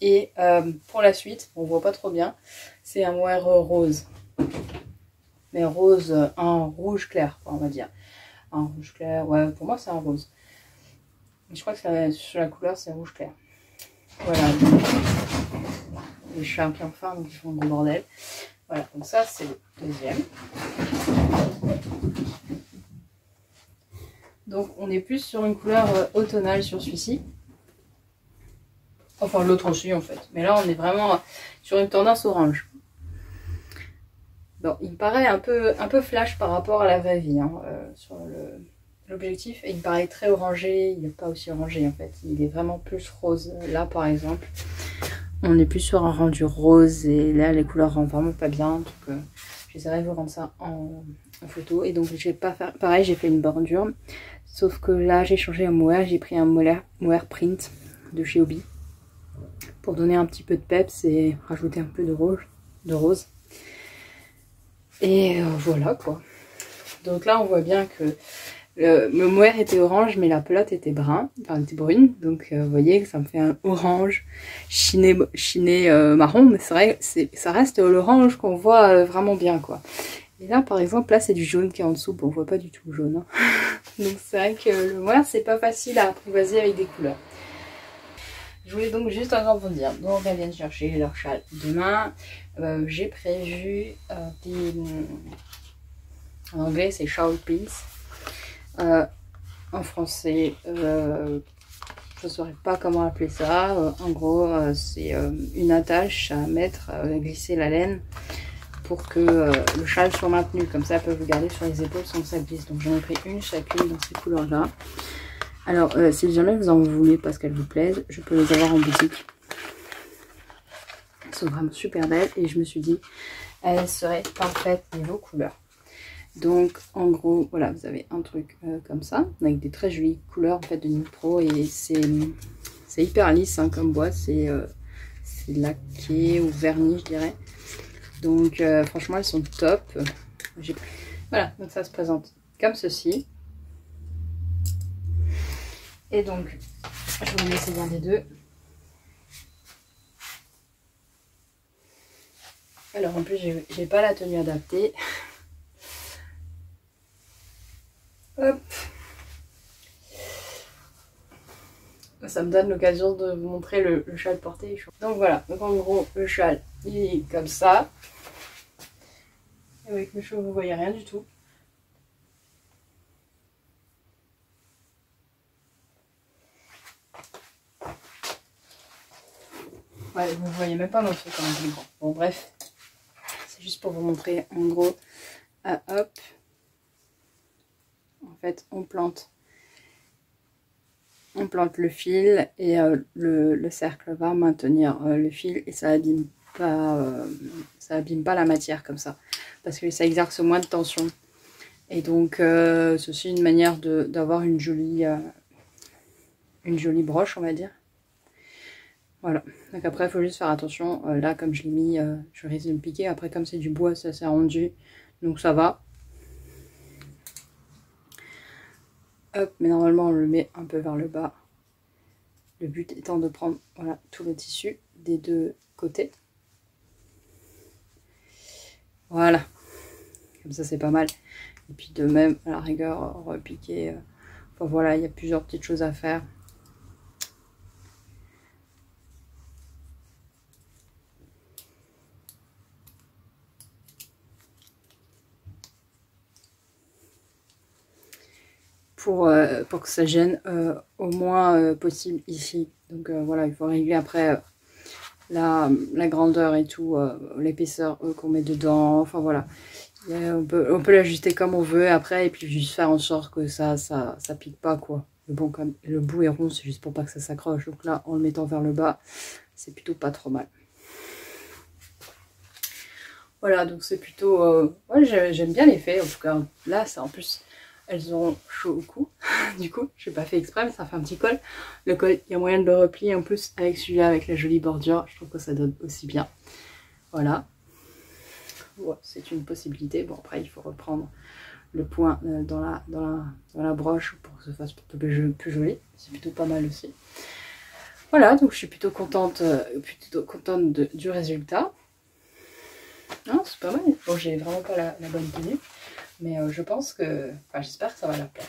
Et pour la suite, on voit pas trop bien, c'est un mohair rose. Mais rose, un rouge clair, on va dire. Un rouge clair, ouais, pour moi c'est un rose. Je crois que sur la couleur c'est rouge clair. Voilà. Je suis un pied enfin, donc ils font un gros bordel. Voilà, donc ça c'est le deuxième. Donc on est plus sur une couleur automnale sur celui-ci. Enfin l'autre aussi en fait. Mais là on est vraiment sur une tendance orange. Bon, il me paraît un peu flash par rapport à la vraie vie hein, sur l'objectif. Et il me paraît très orangé. Il n'est pas aussi orangé en fait. Il est vraiment plus rose. Là par exemple, on est plus sur un rendu rose. Et là les couleurs rendent vraiment pas bien. Donc j'essaierai de vous rendre ça en photo. Et donc je vais pas faire pareil, j'ai fait une bordure. Sauf que là j'ai changé un mohair. J'ai pris un mohair print de chez Hobby. Pour donner un petit peu de peps et rajouter un peu de rose. Et voilà quoi. Donc là on voit bien que le mohair était orange mais la pelote était était brune. Donc vous voyez que ça me fait un orange chiné marron. Mais c'est vrai, ça reste l'orange qu'on voit vraiment bien quoi. Et là par exemple, là c'est du jaune qui est en dessous. Bon, on voit pas du tout le jaune. Hein. Donc c'est vrai que le mohair c'est pas facile à apprivoiser avec des couleurs. Je voulais donc juste encore vous dire, donc elles viennent chercher leur châle demain. J'ai prévu en anglais c'est shawl piece. En français, je ne saurais pas comment appeler ça. En gros, c'est une attache à mettre, glisser la laine pour que le châle soit maintenu. Comme ça, elle peut vous garder sur les épaules sans que ça glisse. Donc j'en ai pris une chacune dans ces couleurs-là. Alors, si jamais vous en voulez parce qu'elles vous plaisent, je peux les avoir en boutique. Elles sont vraiment super belles et je me suis dit, elles seraient parfaites niveau couleur. Donc, en gros, voilà, vous avez un truc comme ça, avec des très jolies couleurs en fait de Nipro et c'est hyper lisse hein, comme bois, c'est laqué ou verni, je dirais. Donc, franchement, elles sont top. Voilà, donc ça se présente comme ceci. Et donc, je vais vous laisser un des deux. Alors en plus, j'ai pas la tenue adaptée. Hop. Ça me donne l'occasion de vous montrer le châle porté. Donc voilà, donc en gros, le châle, il est comme ça. Et avec mes cheveux, vous voyez rien du tout. Ouais, vous voyez même pas mon truc quand même plus grand. Bon bref, c'est juste pour vous montrer en gros. Ah, hop. En fait, on plante le fil et le cercle va maintenir le fil et ça abîme pas la matière comme ça parce que ça exerce moins de tension. Et donc ceci est une manière d'avoir une jolie broche, on va dire. Voilà, donc après il faut juste faire attention, là comme je l'ai mis, je risque de me piquer, après comme c'est du bois ça s'est rendu, donc ça va. Hop, mais normalement on le met un peu vers le bas, le but étant de prendre voilà, tout le tissu des deux côtés. Voilà, comme ça c'est pas mal, et puis de même à la rigueur repiquer, enfin voilà, il y a plusieurs petites choses à faire. Pour que ça gêne au moins possible ici. Donc voilà, il faut régler après la grandeur et tout, l'épaisseur qu'on met dedans, enfin voilà. On peut l'ajuster comme on veut après et puis juste faire en sorte que ça pique pas quoi. Mais bon, comme le bout est rond, c'est juste pour pas que ça s'accroche. Donc là, en le mettant vers le bas, c'est plutôt pas trop mal. Voilà, donc c'est plutôt... ouais, j'aime bien l'effet. En tout cas, là, c'est en plus, elles ont chaud au cou. Du coup, je n'ai pas fait exprès, mais ça fait un petit col. Le col, il y a moyen de le replier en plus avec celui-là, avec la jolie bordure. Je trouve que ça donne aussi bien. Voilà. Ouais, c'est une possibilité. Bon, après, il faut reprendre le point dans la broche pour que ça fasse un peu plus joli. C'est plutôt pas mal aussi. Voilà, donc je suis plutôt contente du résultat. Non, c'est pas mal. Bon, j'ai vraiment pas la bonne tenue, mais je pense que... Enfin, j'espère que ça va leur plaire.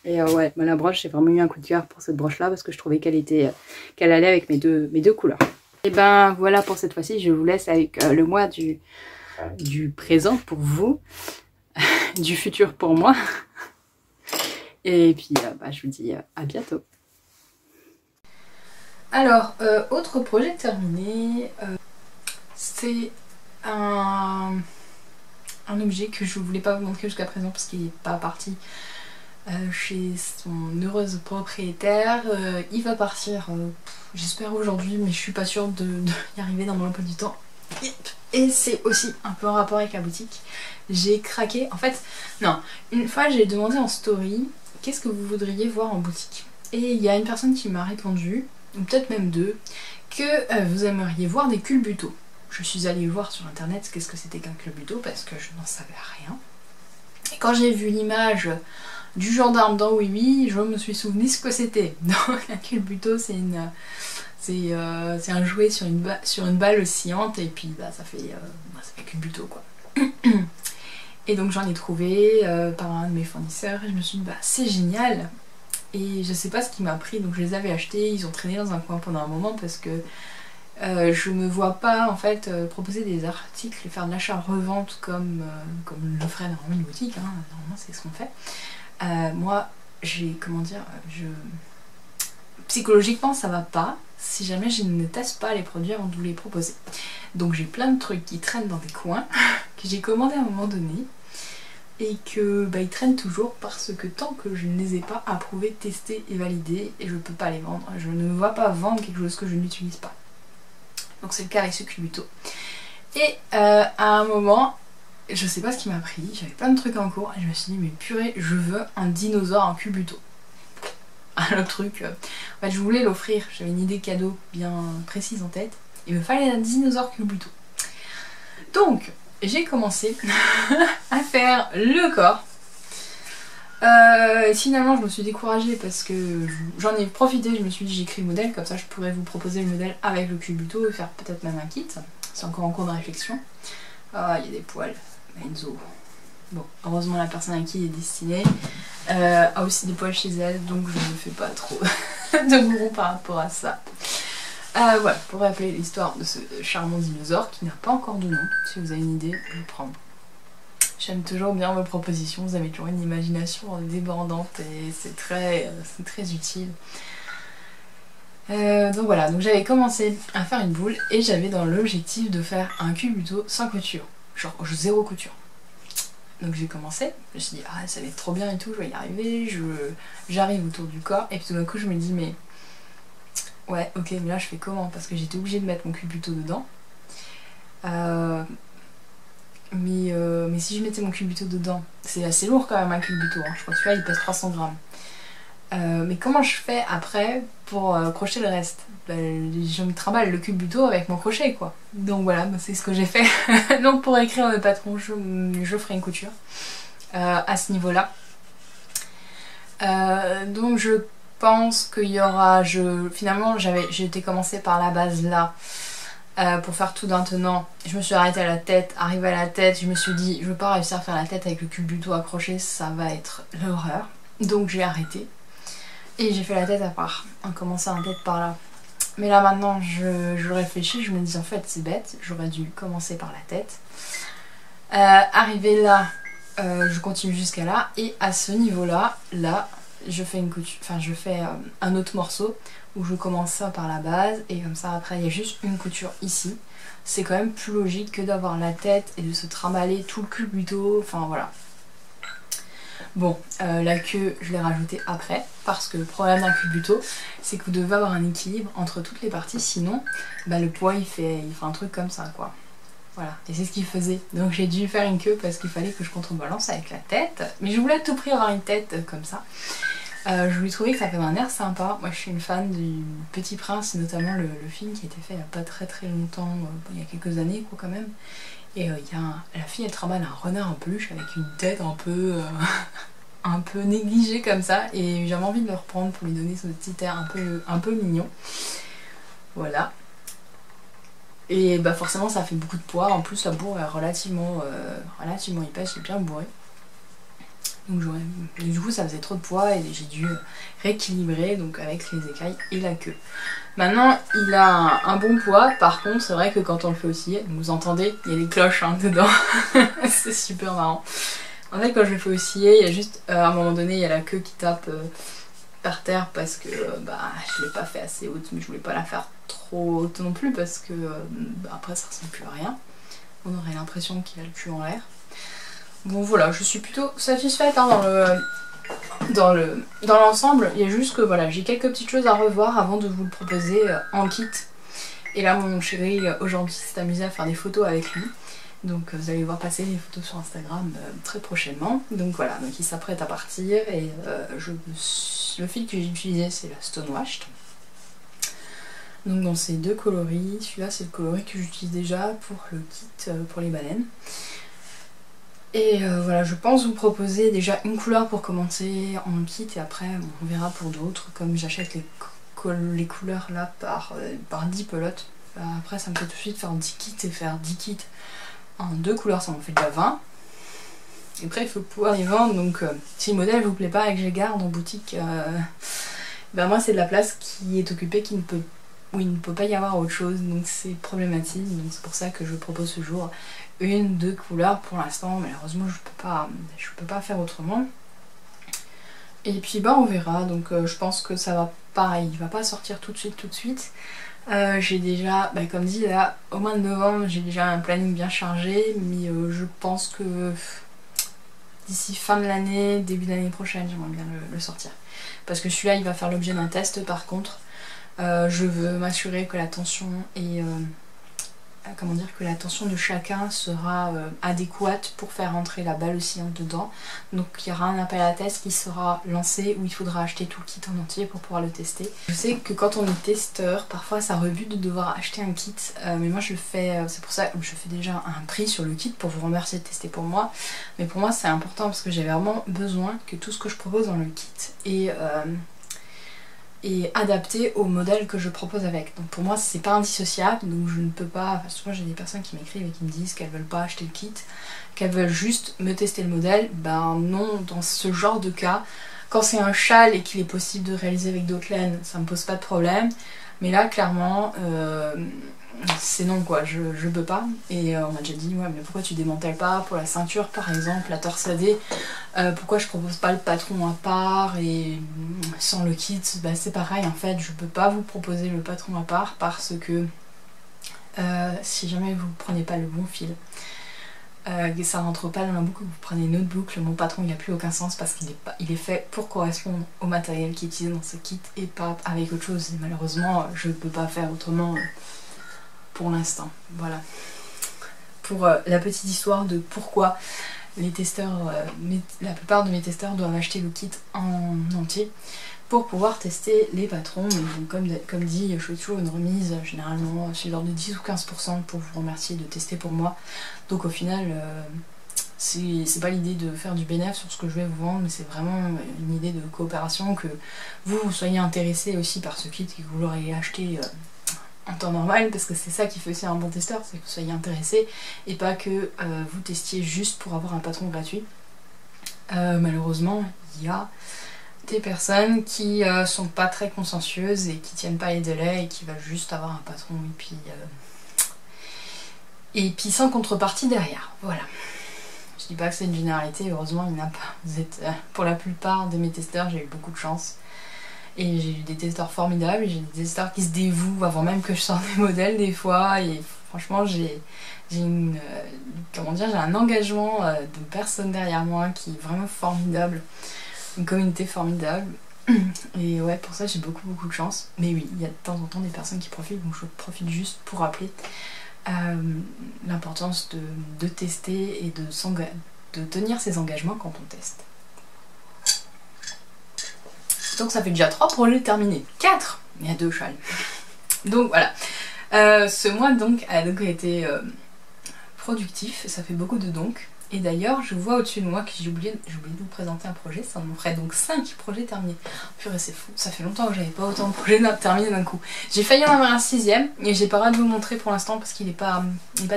Et ouais, la broche, j'ai vraiment eu un coup de cœur pour cette broche-là parce que je trouvais qu'elle allait avec mes deux couleurs. Et ben voilà pour cette fois-ci, je vous laisse avec le mois du présent pour vous, du futur pour moi. Et puis je vous dis à bientôt. Alors, autre projet terminé, c'est un objet que je ne voulais pas vous montrer jusqu'à présent parce qu'il n'est pas parti chez son heureuse propriétaire. Il va partir, j'espère aujourd'hui, mais je suis pas sûre de y arriver dans mon emploi du temps. Et c'est aussi un peu en rapport avec la boutique. J'ai craqué, en fait, non, une fois j'ai demandé en story, qu'est-ce que vous voudriez voir en boutique? Et il y a une personne qui m'a répondu, ou peut-être même deux, que vous aimeriez voir des culbutos. Je suis allée voir sur internet qu'est-ce que c'était qu'un culbuto parce que je n'en savais rien. Et quand j'ai vu l'image du gendarme dans Oui Oui, je me suis souvenu ce que c'était. Donc un culbuto, c'est un jouet sur une balle oscillante et puis ça fait culbuto quoi. Et donc j'en ai trouvé par un de mes fournisseurs et je me suis dit c'est génial. Et je sais pas ce qui m'a pris, donc je les avais achetés, ils ont traîné dans un coin pendant un moment parce que je me vois pas en fait proposer des articles et faire de l'achat-revente comme le ferait normalement une boutique, hein. Normalement c'est ce qu'on fait. Moi psychologiquement ça va pas si jamais je ne teste pas les produits avant de vous les proposer. Donc j'ai plein de trucs qui traînent dans des coins que j'ai commandé à un moment donné et que ils traînent toujours parce que tant que je ne les ai pas approuvés, testés et validés, et je peux pas les vendre, je ne me vois pas vendre quelque chose que je n'utilise pas. Donc c'est le cas avec ce culbuto. Et à un moment, je sais pas ce qui m'a pris, j'avais plein de trucs en cours et je me suis dit mais purée, je veux un dinosaure en culbuto. Un autre truc, en fait je voulais l'offrir, j'avais une idée cadeau bien précise en tête, il me fallait un dinosaure culbuto. Donc j'ai commencé à faire le corps. Finalement je me suis découragée parce que j'en ai profité, je me suis dit j'écris le modèle, comme ça je pourrais vous proposer le modèle avec le culbuto et faire peut-être même un kit. C'est encore en cours de réflexion. Ah, il y a des poils, Enzo. Bon, heureusement la personne à qui il est destiné a aussi des poils chez elle, donc je ne me fais pas trop de bourron par rapport à ça. Voilà, pour rappeler l'histoire de ce charmant dinosaure qui n'a pas encore de nom. Si vous avez une idée, je vais prendre. J'aime toujours bien vos propositions, vous avez toujours une imagination débordante et c'est très utile. Donc voilà, donc j'avais commencé à faire une boule et j'avais dans l'objectif de faire un culbuto sans couture, genre zéro couture. Donc j'ai commencé, je me suis dit ça va être trop bien et tout, je vais y arriver, j'arrive autour du corps et puis tout d'un coup je me dis mais ouais ok mais là je fais comment, parce que j'étais obligée de mettre mon culbuto dedans. Mais si je mettais mon culbuto dedans, c'est assez lourd quand même un culbuto, hein. Je crois que celui-là il pèse 300 grammes. Mais comment je fais après pour crocheter le reste? Je me trimballe le culbuto avec mon crochet quoi. Donc voilà, c'est ce que j'ai fait. Donc pour écrire le patron, je ferai une couture à ce niveau-là. Donc je pense qu'il y aura... Finalement j'étais commencé par la base là. Pour faire tout d'un tenant, je me suis arrêtée à la tête, arrivée à la tête, je me suis dit je veux pas réussir à faire la tête avec le culbuto accroché, ça va être l'horreur. Donc j'ai arrêté et j'ai fait la tête à part, en commençant la tête par là. Mais là maintenant je réfléchis, je me dis en fait c'est bête, j'aurais dû commencer par la tête. Arrivé là, je continue jusqu'à là et à ce niveau là, je fais une couture, enfin je fais un autre morceau où je commence ça par la base et comme ça après il y a juste une couture ici. C'est quand même plus logique que d'avoir la tête et de se trimballer tout le culbuto, enfin voilà. Bon, la queue je l'ai rajoutée après parce que le problème d'un culbuto c'est que vous devez avoir un équilibre entre toutes les parties, sinon bah, le poids il fait un truc comme ça quoi. Voilà, et c'est ce qu'il faisait. Donc j'ai dû faire une queue parce qu'il fallait que je contrebalance avec la tête. Mais je voulais à tout prix avoir une tête comme ça. Je lui trouvais que ça fait un air sympa. Moi je suis une fan du Petit Prince, notamment le film qui a été fait il n'y a pas très longtemps, il y a quelques années quoi quand même. Et la fille elle trimballe un renard en peluche avec une tête un peu, un peu négligée comme ça. Et j'avais envie de le reprendre pour lui donner ce petit air un peu mignon. Voilà. Et bah forcément ça fait beaucoup de poids, en plus la bourre est relativement épaisse, j'ai bien bourré. Donc du coup ça faisait trop de poids et j'ai dû rééquilibrer donc avec les écailles et la queue. Maintenant il a un bon poids, par contre c'est vrai que quand on le fait osciller, vous entendez, il y a des cloches hein, dedans, c'est super marrant. En fait quand je le fais osciller, il y a juste à un moment donné il y a la queue qui tape par terre parce que bah, je l'ai pas fait assez haute, mais je voulais pas la faire trop haute non plus parce que bah, après ça ressemble plus à rien. On aurait l'impression qu'il a le cul en l'air. Bon voilà, je suis plutôt satisfaite hein, dans l'ensemble. Il y a juste que voilà, j'ai quelques petites choses à revoir avant de vous le proposer en kit. Et là mon chéri aujourd'hui s'est amusé à faire des photos avec lui. Donc vous allez voir passer les photos sur Instagram très prochainement. Donc voilà, donc il s'apprête à partir et le fil que j'ai utilisé c'est la Stonewashed. Donc dans ces deux coloris, celui-là c'est le coloris que j'utilise déjà pour le kit pour les baleines. Et voilà, je pense vous proposer déjà une couleur pour commencer en kit et après bon, on verra pour d'autres. Comme j'achète les couleurs là par 10 pelotes, après ça me fait tout de suite faire 10 kits et faire 10 kits en 2 couleurs, ça m'en fait déjà 20. Et après il faut pouvoir les vendre, donc si le modèle vous plaît pas et que je les garde en boutique, ben moi c'est de la place qui est occupée, où il ne peut pas y avoir autre chose, donc c'est problématique. Donc c'est pour ça que je propose ce jour deux couleurs pour l'instant. Malheureusement je peux pas faire autrement. Et puis bah on verra, donc je pense que ça va pareil, il va pas sortir tout de suite. J'ai déjà, bah, comme dit là, au mois de novembre j'ai déjà un planning bien chargé, mais je pense que d'ici fin de l'année, début de l'année prochaine, j'aimerais bien le sortir. Parce que celui-là il va faire l'objet d'un test par contre. Je veux m'assurer que la tension est, que la tension de chacun sera adéquate pour faire rentrer la balle oscillante dedans. Donc il y aura un appel à test qui sera lancé où il faudra acheter tout le kit en entier pour pouvoir le tester. Je sais que quand on est testeur, parfois ça rebute de devoir acheter un kit, mais moi je le fais, c'est pour ça que je fais déjà un prix sur le kit pour vous remercier de tester pour moi. Mais pour moi c'est important parce que j'ai vraiment besoin que tout ce que je propose dans le kit est adapté au modèle que je propose avec. Donc pour moi c'est pas indissociable, donc je ne peux pas, souvent j'ai des personnes qui m'écrivent et qui me disent qu'elles veulent pas acheter le kit, qu'elles veulent juste me tester le modèle. Ben non, dans ce genre de cas, quand c'est un châle et qu'il est possible de réaliser avec d'autres laines, ça me pose pas de problème, mais là clairement c'est non quoi, je peux pas. Et on m'a déjà dit ouais mais pourquoi tu démantèles pas pour la ceinture par exemple, la torsadée, pourquoi je propose pas le patron à part et sans le kit. Bah c'est pareil en fait, je peux pas vous proposer le patron à part parce que si jamais vous prenez pas le bon fil, que ça rentre pas dans la boucle, vous prenez une autre boucle, mon patron il a plus aucun sens parce qu'il est fait pour correspondre au matériel qui est utilisé dans ce kit et pas avec autre chose. Et malheureusement je ne peux pas faire autrement pour l'instant. Voilà pour la petite histoire de pourquoi les testeurs, la plupart de mes testeurs doivent acheter le kit en entier pour pouvoir tester les patrons. Donc, comme dit, je fais toujours une remise, généralement c'est l'ordre de 10 ou 15% pour vous remercier de tester pour moi. Donc au final, c'est pas l'idée de faire du bénéfice sur ce que je vais vous vendre, mais c'est vraiment une idée de coopération, que vous soyez intéressé aussi par ce kit et que vous l'aurez acheté en temps normal, parce que c'est ça qui fait aussi un bon testeur, c'est que vous soyez intéressé et pas que vous testiez juste pour avoir un patron gratuit. Malheureusement, il y a des personnes qui sont pas très consciencieuses et qui tiennent pas les délais et qui veulent juste avoir un patron et puis sans contrepartie derrière. Voilà. Je dis pas que c'est une généralité, heureusement il n'y en a pas. Vous êtes, pour la plupart de mes testeurs, j'ai eu beaucoup de chance. Et j'ai eu des testeurs formidables, j'ai des testeurs qui se dévouent avant même que je sorte des modèles des fois. Et franchement, j'ai un engagement de personnes derrière moi qui est vraiment formidable. Une communauté formidable. Et ouais, pour ça j'ai beaucoup de chance. Mais oui, il y a de temps en temps des personnes qui profitent, donc je profite juste pour rappeler l'importance de tester et de tenir ses engagements quand on teste. Donc ça fait déjà 3 projets terminés. 4. Il y a 2 châles. Donc voilà. Ce mois donc a été productif, ça fait beaucoup de donc. Et d'ailleurs, je vois au-dessus de moi que j'ai oublié de vous présenter un projet, ça me ferait donc 5 projets terminés. Purée, c'est fou, ça fait longtemps que j'avais pas autant de projets terminés d'un coup. J'ai failli en avoir un 6ème, et j'ai pas le droit de vous montrer pour l'instant parce qu'il est pas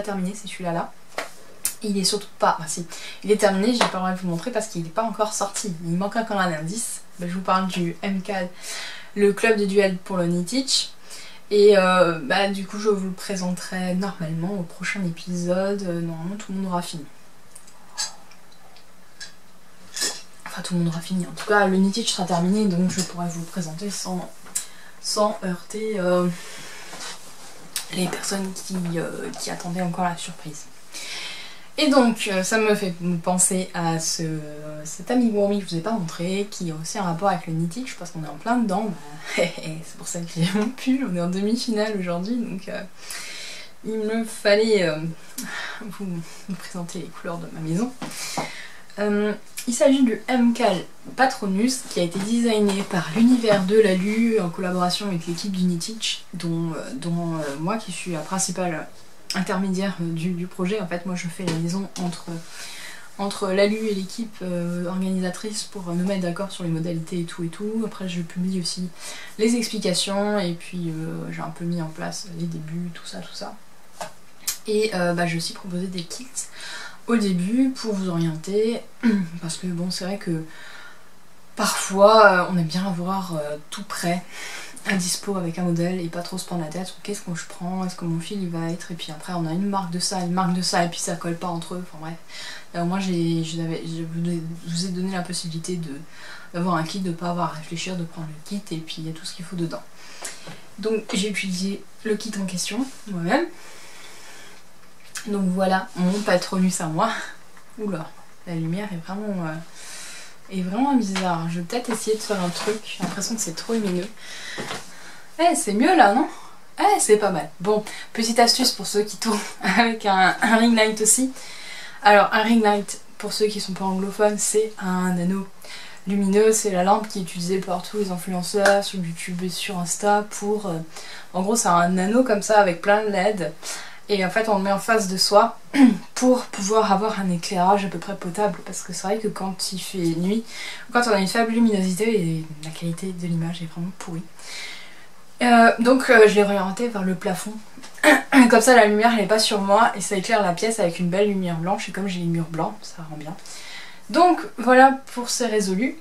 terminé, c'est celui-là là. Il est surtout pas, enfin si, il est terminé, j'ai pas le droit de vous montrer parce qu'il est pas encore sorti. Il manque encore un indice. Je vous parle du MCAD, le club de duel pour le Knitich. Et du coup, je vous le présenterai normalement au prochain épisode. Normalement, tout le monde aura fini. Enfin, tout le monde aura fini. En tout cas, le Knitich sera terminé, donc je pourrai vous le présenter sans heurter les personnes qui attendaient encore la surprise. Et donc, ça me fait penser à cet amigurumi que je vous ai pas montré, qui a aussi un rapport avec le Knitich, parce qu'on est en plein dedans. C'est pour ça que j'ai mon pull, on est en demi-finale aujourd'hui, donc il me fallait vous présenter les couleurs de ma maison. Il s'agit du MCAL Patronus, qui a été designé par l'univers de Lalu en collaboration avec l'équipe du Knitich, dont moi qui suis la principale intermédiaire du projet. En fait, moi je fais la liaison entre Lalu et l'équipe organisatrice pour nous mettre d'accord sur les modalités et tout. Après je publie aussi les explications et puis j'ai un peu mis en place les débuts, tout ça. Et j'ai aussi proposé des kits au début pour vous orienter, parce que bon, c'est vrai que parfois on aime bien avoir tout prêt à dispo avec un modèle et pas trop se prendre la tête sur qu'est-ce que je prends, est-ce que mon fil il va être, et puis après on a une marque de ça, et puis ça colle pas entre eux, enfin bref. Là, au moins je vous ai donné la possibilité d'avoir un kit, de pas avoir à réfléchir, de prendre le kit et puis il y a tout ce qu'il faut dedans. Donc j'ai utilisé le kit en question moi-même. Donc voilà mon Patronus à moi. Oula, la lumière est vraiment bizarre. Je vais peut-être essayer de faire un truc. J'ai l'impression que c'est trop lumineux. C'est mieux là, non? C'est pas mal. Bon, petite astuce pour ceux qui tournent avec un ring light aussi. Alors, un ring light, pour ceux qui sont pas anglophones, c'est un anneau lumineux. C'est la lampe qui est utilisée par tous les influenceurs sur YouTube et sur Insta pour... en gros, c'est un anneau comme ça avec plein de LED. Et en fait on le met en face de soi pour pouvoir avoir un éclairage à peu près potable, parce que c'est vrai que quand il fait nuit, quand on a une faible luminosité, la qualité de l'image est vraiment pourrie. Donc je l'ai réorienté vers le plafond, comme ça la lumière elle n'est pas sur moi et ça éclaire la pièce avec une belle lumière blanche, et comme j'ai les murs blancs, ça rend bien. Donc voilà pour ces résolus.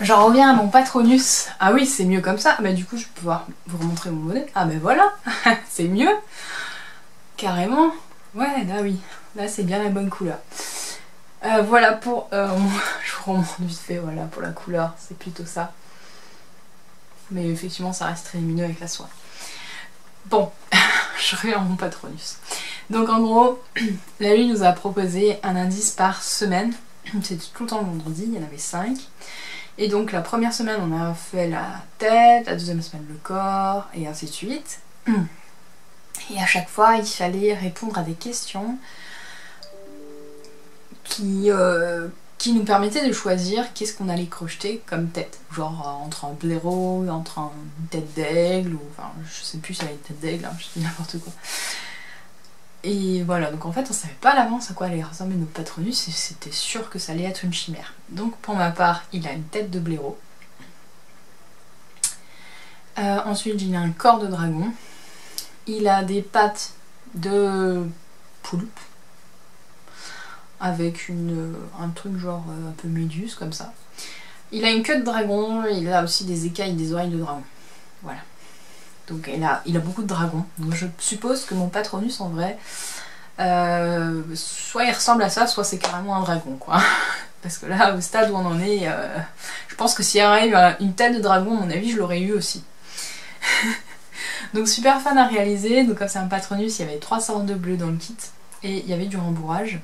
J'en reviens à mon Patronus. Ah oui, c'est mieux comme ça. Du coup je vais pouvoir vous remontrer mon modèle. Ah voilà, c'est mieux. Carrément. Ouais, là oui. Là c'est bien la bonne couleur. Voilà pour... je vous remonte vite fait, voilà pour la couleur. C'est plutôt ça. Mais effectivement ça reste très lumineux avec la soie. Bon, je reviens à mon Patronus. Donc en gros, Lalu nous a proposé un indice par semaine. C'était tout le temps le vendredi, il y en avait 5. Et donc la première semaine on a fait la tête, la deuxième semaine le corps, et ainsi de suite. Et à chaque fois il fallait répondre à des questions qui nous permettaient de choisir qu'est-ce qu'on allait crocheter comme tête. Genre entre un blaireau, entre une tête d'aigle, ou enfin je sais plus si elle avait une tête d'aigle, hein, je dis n'importe quoi. Et voilà, donc en fait on savait pas à l'avance à quoi allait ressembler notre Patronus, et c'était sûr que ça allait être une chimère. Donc pour ma part, il a une tête de blaireau. Ensuite il a un corps de dragon. Il a des pattes de poulpe. Avec un truc genre un peu méduse comme ça. Il a une queue de dragon, il a aussi des écailles et des oreilles de dragon. Voilà. Donc il a beaucoup de dragons. Donc je suppose que mon Patronus en vrai, soit il ressemble à ça, soit c'est carrément un dragon quoi. Parce que là, au stade où on en est, je pense que s'il y avait une tête de dragon, à mon avis, je l'aurais eu aussi. Donc super fan à réaliser. Donc comme c'est un Patronus, il y avait 3 sortes de bleu dans le kit. Et il y avait du rembourrage.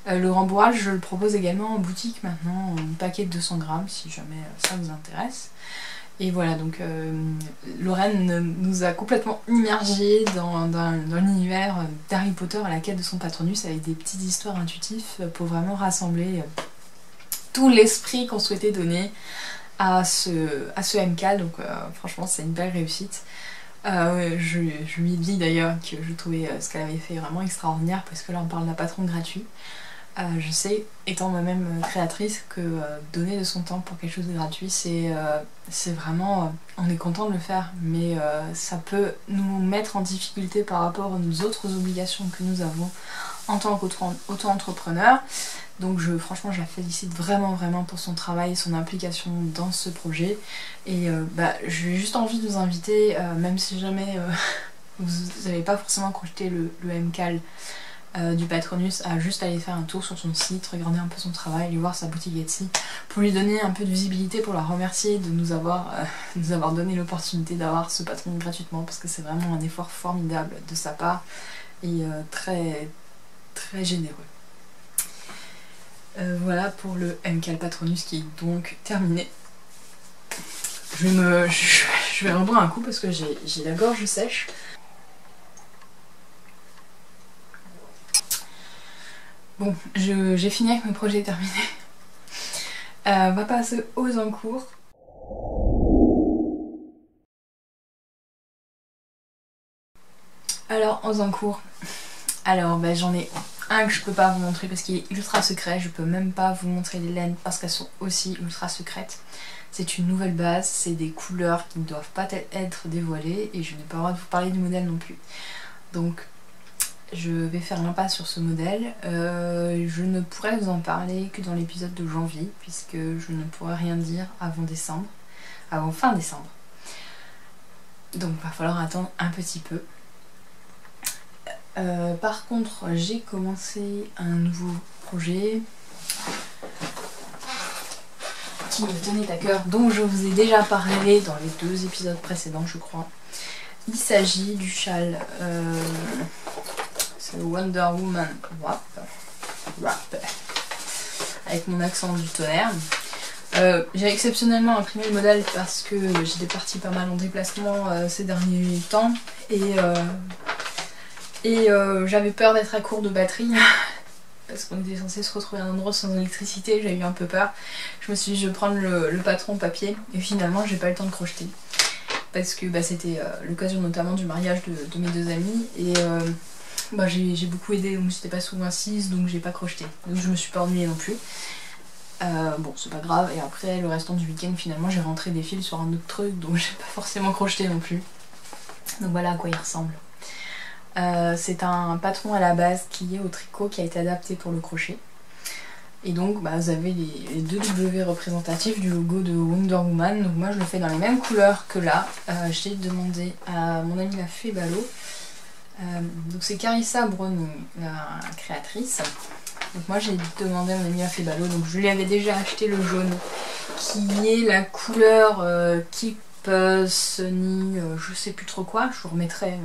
Le rembourrage, je le propose également en boutique maintenant, en paquet de 200 grammes, si jamais ça vous intéresse. Et voilà, donc Lorraine nous a complètement immergés dans l'univers d'Harry Potter à la quête de son Patronus, avec des petites histoires intuitives pour vraiment rassembler tout l'esprit qu'on souhaitait donner à ce MK. Donc franchement, c'est une belle réussite. Je lui ai dit d'ailleurs que je trouvais ce qu'elle avait fait vraiment extraordinaire, parce que là on parle d'un patron gratuit. Je sais, étant moi-même créatrice, que donner de son temps pour quelque chose de gratuit, c'est vraiment... on est content de le faire, mais ça peut nous mettre en difficulté par rapport aux autres obligations que nous avons en tant qu'auto-entrepreneur. Donc franchement, je la félicite vraiment pour son travail et son implication dans ce projet. Et j'ai juste envie de vous inviter, même si jamais vous n'avez pas forcément crocheté le MCAL, du Patronus, à juste aller faire un tour sur son site, regarder un peu son travail, aller voir sa boutique Etsy, pour lui donner un peu de visibilité, pour la remercier de nous avoir donné l'opportunité d'avoir ce patron gratuitement, parce que c'est vraiment un effort formidable de sa part et très généreux. Voilà pour le MK Patronus qui est donc terminé. Je vais reboire un coup parce que j'ai la gorge sèche. Bon, j'ai fini avec mes projets terminés. On va passer aux encours. Alors, aux encours. Alors, j'en ai un que je peux pas vous montrer parce qu'il est ultra secret. Je peux même pas vous montrer les laines parce qu'elles sont aussi ultra secrètes. C'est une nouvelle base, c'est des couleurs qui ne doivent pas être dévoilées et je n'ai pas le droit de vous parler du modèle non plus. Donc, je vais faire l'impasse sur ce modèle. Je ne pourrai vous en parler que dans l'épisode de janvier, puisque je ne pourrai rien dire avant décembre, avant fin décembre. Donc il va falloir attendre un petit peu. Par contre, j'ai commencé un nouveau projet qui me tenait à cœur, dont je vous ai déjà parlé dans les 2 épisodes précédents, je crois. Il s'agit du châle... le Wonder Woman Wrap avec mon accent du tonnerre. J'ai exceptionnellement imprimé le modèle parce que j'étais partie pas mal en déplacement ces derniers temps et j'avais peur d'être à court de batterie parce qu'on était censé se retrouver à un endroit sans électricité. J'ai eu un peu peur. Je me suis dit je vais prendre le patron papier et finalement j'ai pas eu le temps de crocheter parce que c'était l'occasion notamment du mariage de mes 2 amis et j'ai beaucoup aidé, donc j'étais pas souvent assise, donc j'ai pas crocheté. Donc je me suis pas ennuyée non plus. Bon, c'est pas grave. Et après, le restant du week-end, finalement, j'ai rentré des fils sur un autre truc, donc j'ai pas forcément crocheté non plus. Donc voilà à quoi il ressemble. C'est un patron à la base qui est au tricot, qui a été adapté pour le crochet. Et donc, vous avez les 2 W représentatifs du logo de Wonder Woman. Donc moi, je le fais dans les mêmes couleurs que là. J'ai demandé à mon amie la Fée Ballot. Donc c'est Carissa Browning, la créatrice. Donc moi j'ai demandé à mon amie la Fée Ballot, donc je lui avais déjà acheté le jaune qui est la couleur Keep Sunny, je sais plus trop quoi. Je vous remettrai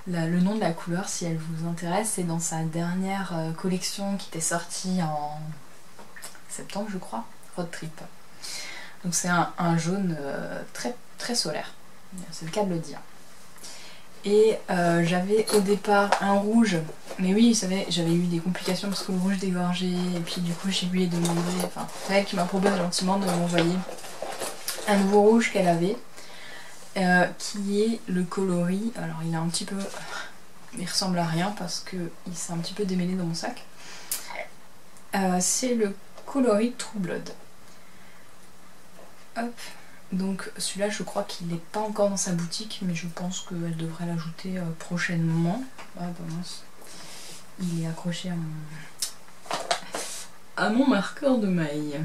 le nom de la couleur si elle vous intéresse. C'est dans sa dernière collection qui était sortie en septembre je crois, Road Trip. Donc c'est un jaune très solaire, c'est le cas de le dire. Et j'avais au départ un rouge, mais oui, vous savez, j'avais eu des complications parce que le rouge dégorgeait, et puis du coup je lui ai demandé, enfin c'est elle qui m'a proposé gentiment de m'envoyer un nouveau rouge qu'elle avait, qui est le coloris. Alors il est un petit peu, il ressemble à rien parce que il s'est un petit peu démêlé dans mon sac. C'est le coloris True Blood. Hop. Donc celui-là je crois qu'il n'est pas encore dans sa boutique, mais je pense qu'elle devrait l'ajouter prochainement. Ah mince. Il est accroché à mon marqueur de maille.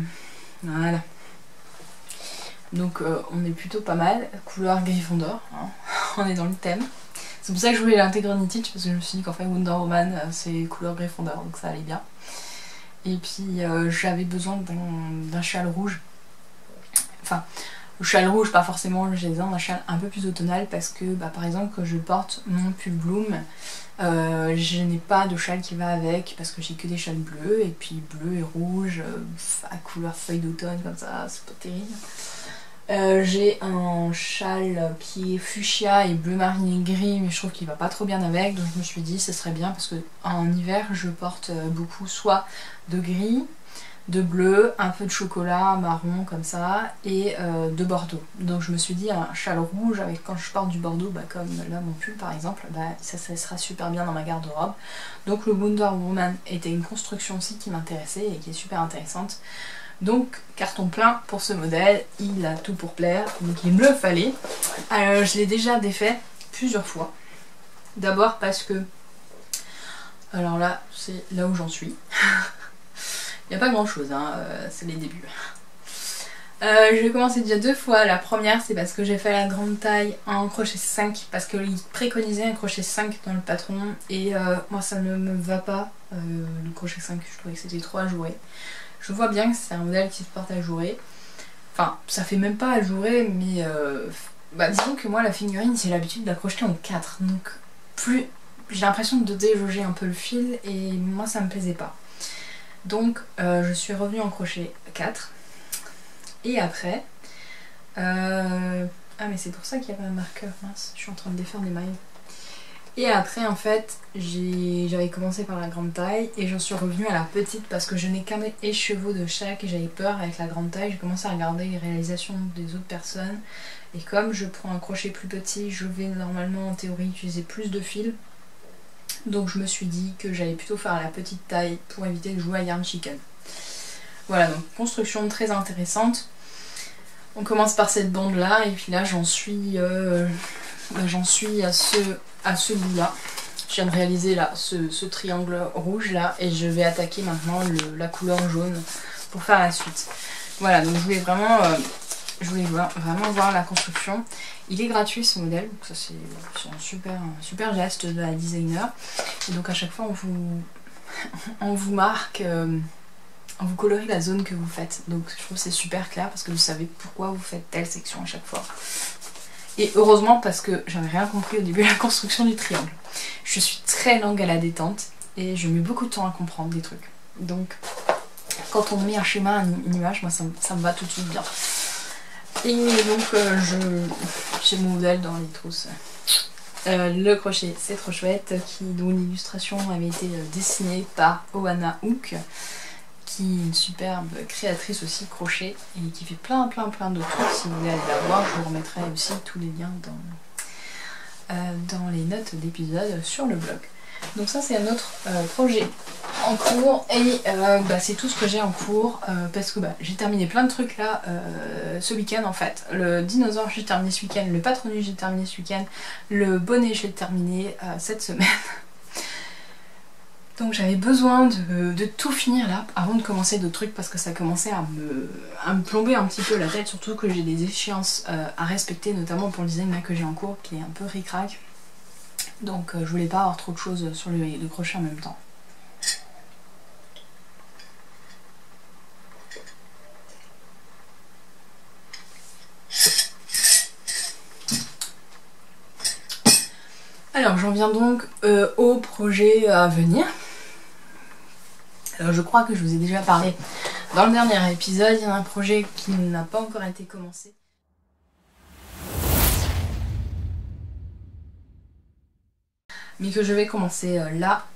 Voilà. Donc on est plutôt pas mal. Couleur Gryffondor, hein. On est dans le thème. C'est pour ça que je voulais l'intégrer en Teach, parce que je me suis dit qu'en fait Wonder Woman c'est couleur Gryffondor, donc ça allait bien. et puis j'avais besoin d'un châle rouge. Enfin, le châle rouge, pas forcément, j'ai besoin d'un châle un peu plus automnal parce que par exemple quand je porte mon pull Bloom, je n'ai pas de châle qui va avec parce que j'ai que des châles bleus, et puis bleu et rouge à couleur feuille d'automne comme ça, c'est pas terrible. J'ai un châle qui est fuchsia et bleu marine et gris, mais je trouve qu'il va pas trop bien avec, donc je me suis dit ce serait bien parce que en hiver je porte beaucoup soit de gris, de bleu, un peu de chocolat, marron comme ça, et de bordeaux. Donc je me suis dit un châle rouge avec, quand je porte du bordeaux, comme là mon pull par exemple, ça sera super bien dans ma garde-robe. Donc le Wonder Woman était une construction aussi qui m'intéressait et qui est super intéressante. Donc carton plein pour ce modèle, il a tout pour plaire, donc il me le fallait. Je l'ai déjà défait plusieurs fois. D'abord parce que, alors là c'est là où j'en suis. Il n'y a pas grand chose, hein, c'est les débuts. Je vais commencer déjà 2 fois. La première, c'est parce que j'ai fait la grande taille en crochet 5, parce qu'il préconisait un crochet 5 dans le patron, et moi ça ne me va pas, le crochet 5, je trouvais que c'était trop ajouré. Je vois bien que c'est un modèle qui se porte ajouré. Enfin, ça fait même pas ajouré, mais disons que moi la figurine, j'ai l'habitude de la crocheter en 4, donc plus j'ai l'impression de déjauger un peu le fil, et moi ça me plaisait pas. Donc je suis revenue en crochet 4, et après ah mais c'est pour ça qu'il y avait un marqueur, mince, je suis en train de défaire des mailles. Et après en fait j'avais commencé par la grande taille et j'en suis revenue à la petite parce que je n'ai qu'un écheveau de chaque et j'avais peur avec la grande taille. J'ai commencé à regarder les réalisations des autres personnes, et comme je prends un crochet plus petit, je vais normalement en théorie utiliser plus de fil. Donc je me suis dit que j'allais plutôt faire la petite taille pour éviter de jouer à Yarn Chicken. Voilà, donc construction très intéressante. On commence par cette bande là, et puis là j'en suis à ce bout là. Je viens de réaliser là ce triangle rouge là, et je vais attaquer maintenant la couleur jaune pour faire la suite. Voilà, donc je voulais vraiment voir la construction. Il est gratuit ce modèle, donc ça c'est un super geste de la designer. Et donc à chaque fois on vous marque, on vous colorie la zone que vous faites. Donc je trouve que c'est super clair parce que vous savez pourquoi vous faites telle section à chaque fois. Et heureusement, parce que j'avais rien compris au début de la construction du triangle. Je suis très longue à la détente et je mets beaucoup de temps à comprendre des trucs. Donc quand on met un schéma, une image, moi ça me va tout de suite bien. Et donc j'ai mon modèle dans les trousses. Le crochet, c'est trop chouette, dont l'illustration avait été dessinée par Oana Hook, qui est une superbe créatrice aussi crochet et qui fait plein d'autres trucs. Si vous voulez aller la voir, je vous remettrai aussi tous les liens dans les notes d'épisode sur le blog. Donc ça c'est un autre projet en cours, et c'est tout ce que j'ai en cours parce que j'ai terminé plein de trucs là ce week-end en fait. Le dinosaure j'ai terminé ce week-end, le patronus j'ai terminé ce week-end, le bonnet j'ai terminé cette semaine. Donc j'avais besoin de tout finir là avant de commencer d'autres trucs parce que ça commençait à me plomber un petit peu la tête, surtout que j'ai des échéances à respecter, notamment pour le design là que j'ai en cours qui est un peu ric-rac. Donc je voulais pas avoir trop de choses sur le crochet en même temps. Alors j'en viens donc au projet à venir. Alors je crois que je vous ai déjà parlé dans le dernier épisode, il y a un projet qui n'a pas encore été commencé. Mais que je vais commencer là,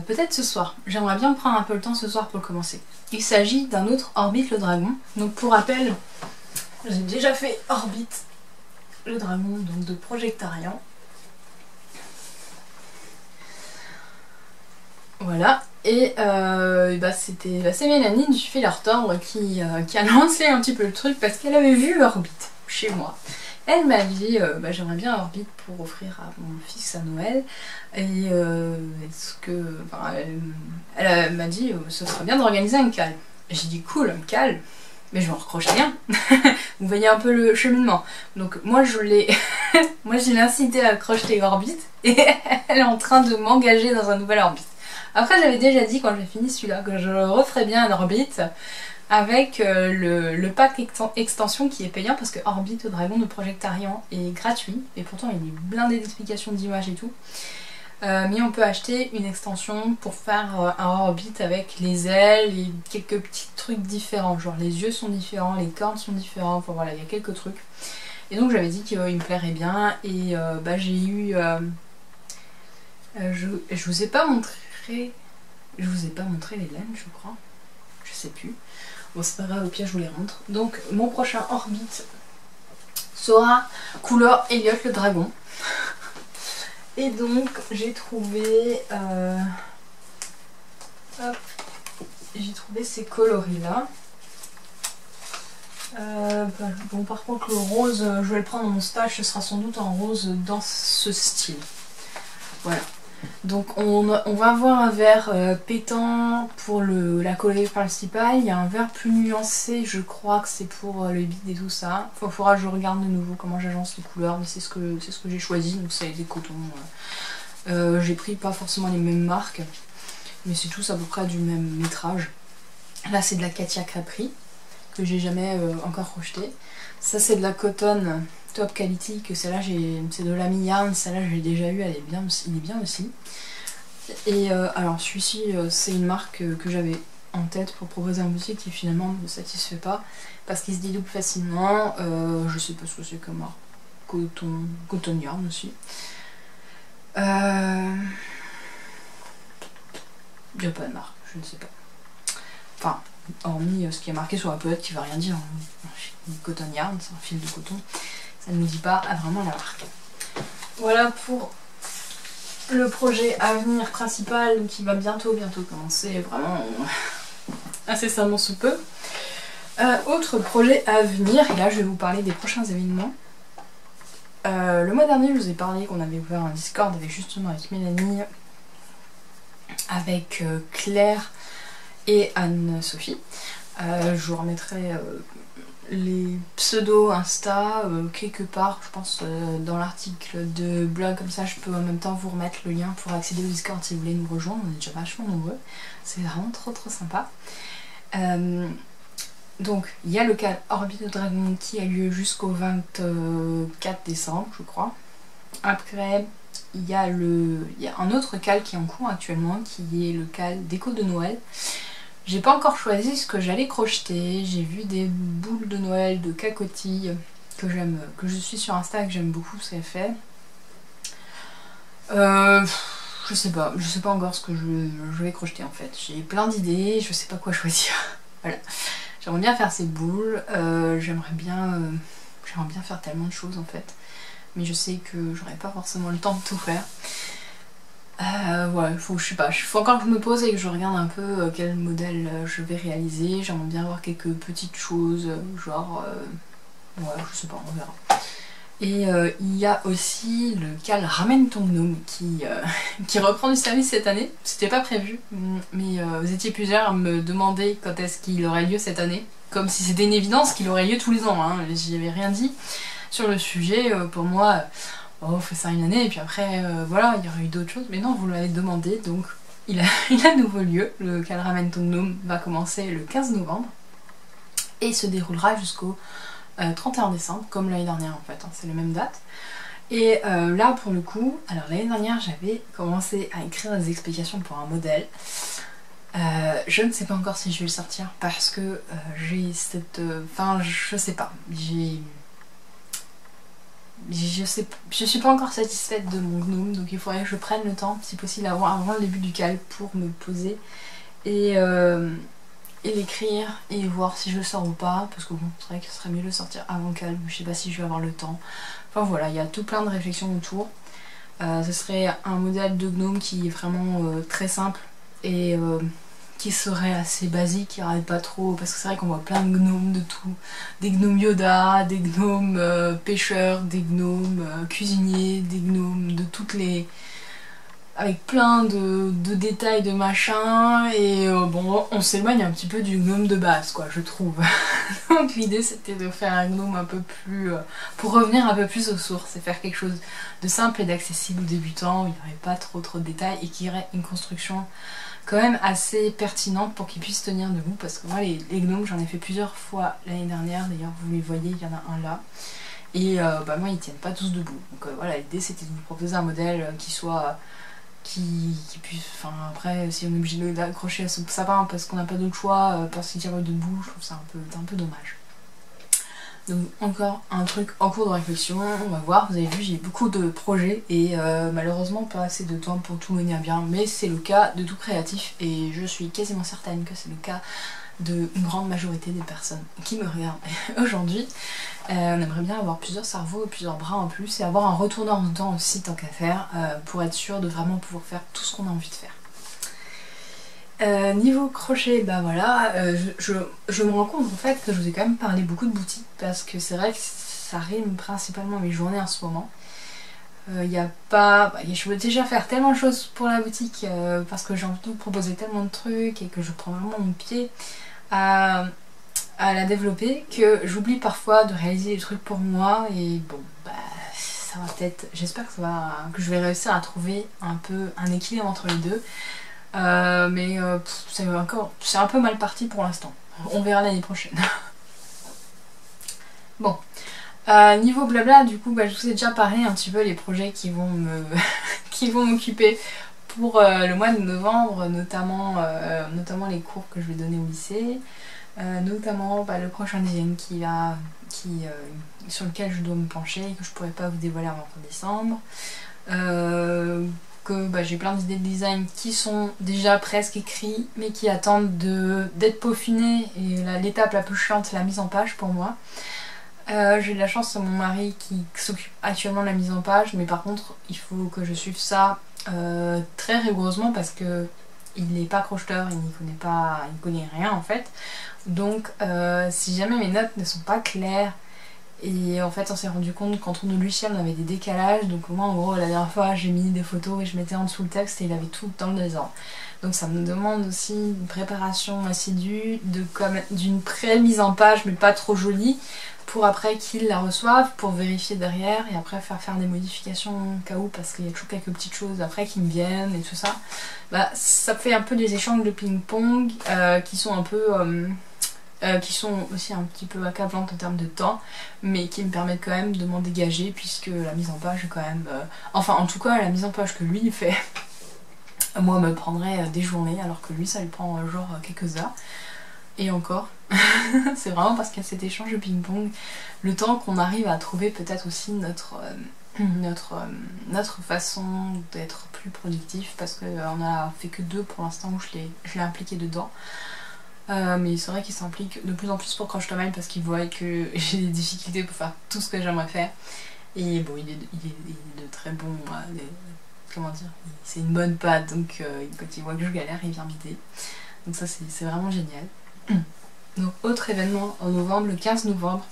peut-être ce soir. J'aimerais bien prendre un peu le temps ce soir pour le commencer. Il s'agit d'un autre Orbite le dragon. Donc pour rappel, j'ai déjà fait Orbite le dragon, donc de Projectarian. Voilà, et c'est Mélanie du Fil Tendre qui a lancé un petit peu le truc parce qu'elle avait vu Orbite chez moi. Elle m'a dit j'aimerais bien un Orbite pour offrir à mon fils à Noël, et elle m'a dit ce serait bien d'organiser un cal. J'ai dit cool, un cal, mais je vais en recrocher rien. Vous voyez un peu le cheminement. Donc moi je l'ai moi je l'ai incité à crocheter Orbite, et elle est en train de m'engager dans un nouvel Orbite. Après j'avais déjà dit quand j'ai fini celui-là que je referais bien un Orbit avec le pack extension qui est payant parce que Orbit Dragon de Projectarian est gratuit et pourtant il est blindé d'explications d'images et tout. Mais on peut acheter une extension pour faire un Orbit avec les ailes et quelques petits trucs différents, genre les yeux sont différents, les cornes sont différents, enfin voilà, il y a quelques trucs. Et donc j'avais dit qu'il me plairait bien et j'ai eu... je vous ai pas montré... Je vous ai pas montré les laines, je crois. Je sais plus. Bon, c'est pas grave, au pire je vous les montre. Donc mon prochain Orbit sera couleur Elliot le dragon. Et donc j'ai trouvé ces coloris là. Bon, par contre le rose, je vais le prendre dans mon stage, ce sera sans doute un rose dans ce style. Voilà. Donc on va avoir un vert pétant pour la colorie principale, il y a un vert plus nuancé, je crois que c'est pour le bide et tout ça. Il faudra que je regarde de nouveau comment j'agence les couleurs, mais c'est ce que j'ai choisi, donc c'est des cotons. J'ai pris pas forcément les mêmes marques, mais c'est tous à peu près du même métrage. Là c'est de la Katia Capri, que j'ai jamais encore rejeté. Ça c'est de la Cotton Top Quality, que celle-là c'est de la Yarn, celle-là j'ai déjà eu, il est bien aussi. Et alors celui-ci c'est une marque que j'avais en tête pour proposer un boutique qui finalement ne me satisfait pas parce qu'il se dédouble facilement. Je sais pas ce que c'est comme marque. Cotton Yarn aussi. Il n'y a pas de marque, je ne sais pas. Enfin, hormis ce qui est marqué sur la pochette qui ne veut rien dire. Cotton Yarn, c'est un fil de coton. Ça ne nous dit pas vraiment la marque. Voilà pour le projet à venir principal qui va bientôt commencer, vraiment incessamment sous peu. Autre projet à venir, et là je vais vous parler des prochains événements. Le mois dernier je vous ai parlé qu'on avait ouvert un Discord avec Mélanie, avec Claire et Anne-Sophie. Je vous remettrai les pseudos Insta quelque part, je pense dans l'article de blog, comme ça je peux en même temps vous remettre le lien pour accéder au Discord si vous voulez nous rejoindre. On est déjà vachement nombreux, c'est vraiment trop sympa. Donc il y a le cal Orbit Dragon qui a lieu jusqu'au 24 décembre je crois. Après il y a un autre cal qui est en cours actuellement, qui est le cal déco de Noël. J'ai pas encore choisi ce que j'allais crocheter, j'ai vu des boules de Noël de cacotille que je suis sur Insta et que j'aime beaucoup ce qu'elle fait. Je sais pas encore ce que je vais crocheter en fait. J'ai plein d'idées, je sais pas quoi choisir. Voilà. J'aimerais bien faire ces boules, j'aimerais bien faire tellement de choses en fait. Mais je sais que j'aurais pas forcément le temps de tout faire. Ouais, faut encore que je me pose et que je regarde un peu quel modèle je vais réaliser. J'aimerais bien avoir quelques petites choses, genre... ouais, je sais pas, on verra. Et il y a aussi le cal Ramène ton gnome qui reprend du service cette année. C'était pas prévu, mais vous étiez plusieurs à me demander quand est-ce qu'il aurait lieu cette année. Comme si c'était une évidence qu'il aurait lieu tous les ans, hein. J'y avais rien dit sur le sujet. Pour moi... oh, on fait ça une année et puis après voilà, il y aurait eu d'autres choses, mais non, vous l'avez demandé, donc il a nouveau lieu. Le cal Ramène ton gnome va commencer le 15 novembre et se déroulera jusqu'au 31 décembre, comme l'année dernière en fait, hein, c'est les mêmes dates. Et là pour le coup, alors l'année dernière j'avais commencé à écrire des explications pour un modèle. Je ne sais pas encore si je vais le sortir parce que j'ai cette... Enfin je sais pas, je suis pas encore satisfaite de mon gnome, donc il faudrait que je prenne le temps, si possible avant le début du cal, pour me poser et l'écrire et voir si je le sors ou pas, parce que bon, c'est vrai que ce serait mieux de le sortir avant le cal, mais je sais pas si je vais avoir le temps. Enfin voilà, il y a tout plein de réflexions autour. Ce serait un modèle de gnome qui est vraiment très simple et qui serait assez basique, qui n'arrête pas trop, parce que c'est vrai qu'on voit plein de gnomes de tout, des gnomes Yoda, des gnomes pêcheurs, des gnomes cuisiniers, des gnomes de toutes les avec plein de détails, de machins, et bon, on s'éloigne un petit peu du gnome de base, quoi, je trouve. Donc l'idée c'était de faire un gnome un peu plus... pour revenir un peu plus aux sources, et faire quelque chose de simple et d'accessible aux débutants, où il n'y aurait pas trop de détails, et qui aurait une construction quand même assez pertinente pour qu'ils puissent tenir debout, parce que moi les gnomes j'en ai fait plusieurs fois l'année dernière, d'ailleurs vous les voyez, il y en a un là. Et bah moi ils tiennent pas tous debout. Donc voilà, l'idée c'était de vous proposer un modèle qui soit... qui puisse... Enfin après si on est obligé d'accrocher à son sapin parce qu'on n'a pas d'autre choix, parce qu'il tire debout, je trouve ça un peu dommage. Donc encore un truc en cours de réflexion, on va voir, vous avez vu j'ai beaucoup de projets et malheureusement pas assez de temps pour tout mener à bien, mais c'est le cas de tout créatif et je suis quasiment certaine que c'est le cas de une grande majorité des personnes qui me regardent aujourd'hui. On aimerait bien avoir plusieurs cerveaux et plusieurs bras en plus et avoir un retourneur de temps aussi tant qu'à faire pour être sûr de vraiment pouvoir faire tout ce qu'on a envie de faire. Niveau crochet, bah voilà, je me rends compte en fait que je vous ai quand même parlé beaucoup de boutique parce que c'est vrai que ça rime principalement mes journées en ce moment. Y a pas... Bah, je veux déjà faire tellement de choses pour la boutique parce que j'ai envie de vous proposer tellement de trucs et que je prends vraiment mon pied à la développer que j'oublie parfois de réaliser des trucs pour moi et bon bah ça va peut-être... J'espère que je vais réussir à trouver un peu un équilibre entre les deux. Mais c'est un peu mal parti pour l'instant. On verra l'année prochaine. Bon. Niveau blabla, du coup, bah, je vous ai déjà parlé un petit peu les projets qui vont m'occuper pour le mois de novembre, notamment les cours que je vais donner au lycée, notamment le prochain design sur lequel je dois me pencher et que je pourrais pas vous dévoiler avant décembre. Que j'ai plein d'idées de design qui sont déjà presque écrits mais qui attendent d'être peaufinés et l'étape la plus chiante c'est la mise en page pour moi. J'ai de la chance, c'est mon mari qui s'occupe actuellement de la mise en page mais par contre il faut que je suive ça très rigoureusement parce que il n'est pas crocheteur, il connaît rien en fait, donc si jamais mes notes ne sont pas claires. Et en fait on s'est rendu compte qu'entre nous lui on avait des décalages, donc moi en gros la dernière fois j'ai mis des photos et je mettais en dessous le texte et il avait tout dans le désordre. Donc ça me demande aussi une préparation assidue, d'une pré-mise en page mais pas trop jolie, pour après qu'il la reçoive, pour vérifier derrière et après faire des modifications au cas où parce qu'il y a toujours quelques petites choses après qui me viennent et tout ça. Bah ça fait un peu des échanges de ping-pong qui sont un peu... qui sont aussi un petit peu accablantes en termes de temps, mais qui me permettent quand même de m'en dégager puisque la mise en page est quand même... enfin en tout cas la mise en page que lui il fait, moi me prendrait des journées alors que lui ça lui prend genre quelques heures. Et encore, c'est vraiment parce qu'il y a cet échange de ping-pong, le temps qu'on arrive à trouver peut-être aussi notre façon d'être plus productif parce qu'on a fait que 2 pour l'instant où je l'ai impliqué dedans. Mais c'est vrai qu'il s'implique de plus en plus pour Croche Tomile parce qu'il voit que j'ai des difficultés pour faire tout ce que j'aimerais faire. Et bon, il est de très bon... comment dire, c'est une bonne patte, donc quand il voit que je galère, il vient m'aider. Donc ça c'est vraiment génial. Donc autre événement en novembre, le 15 novembre,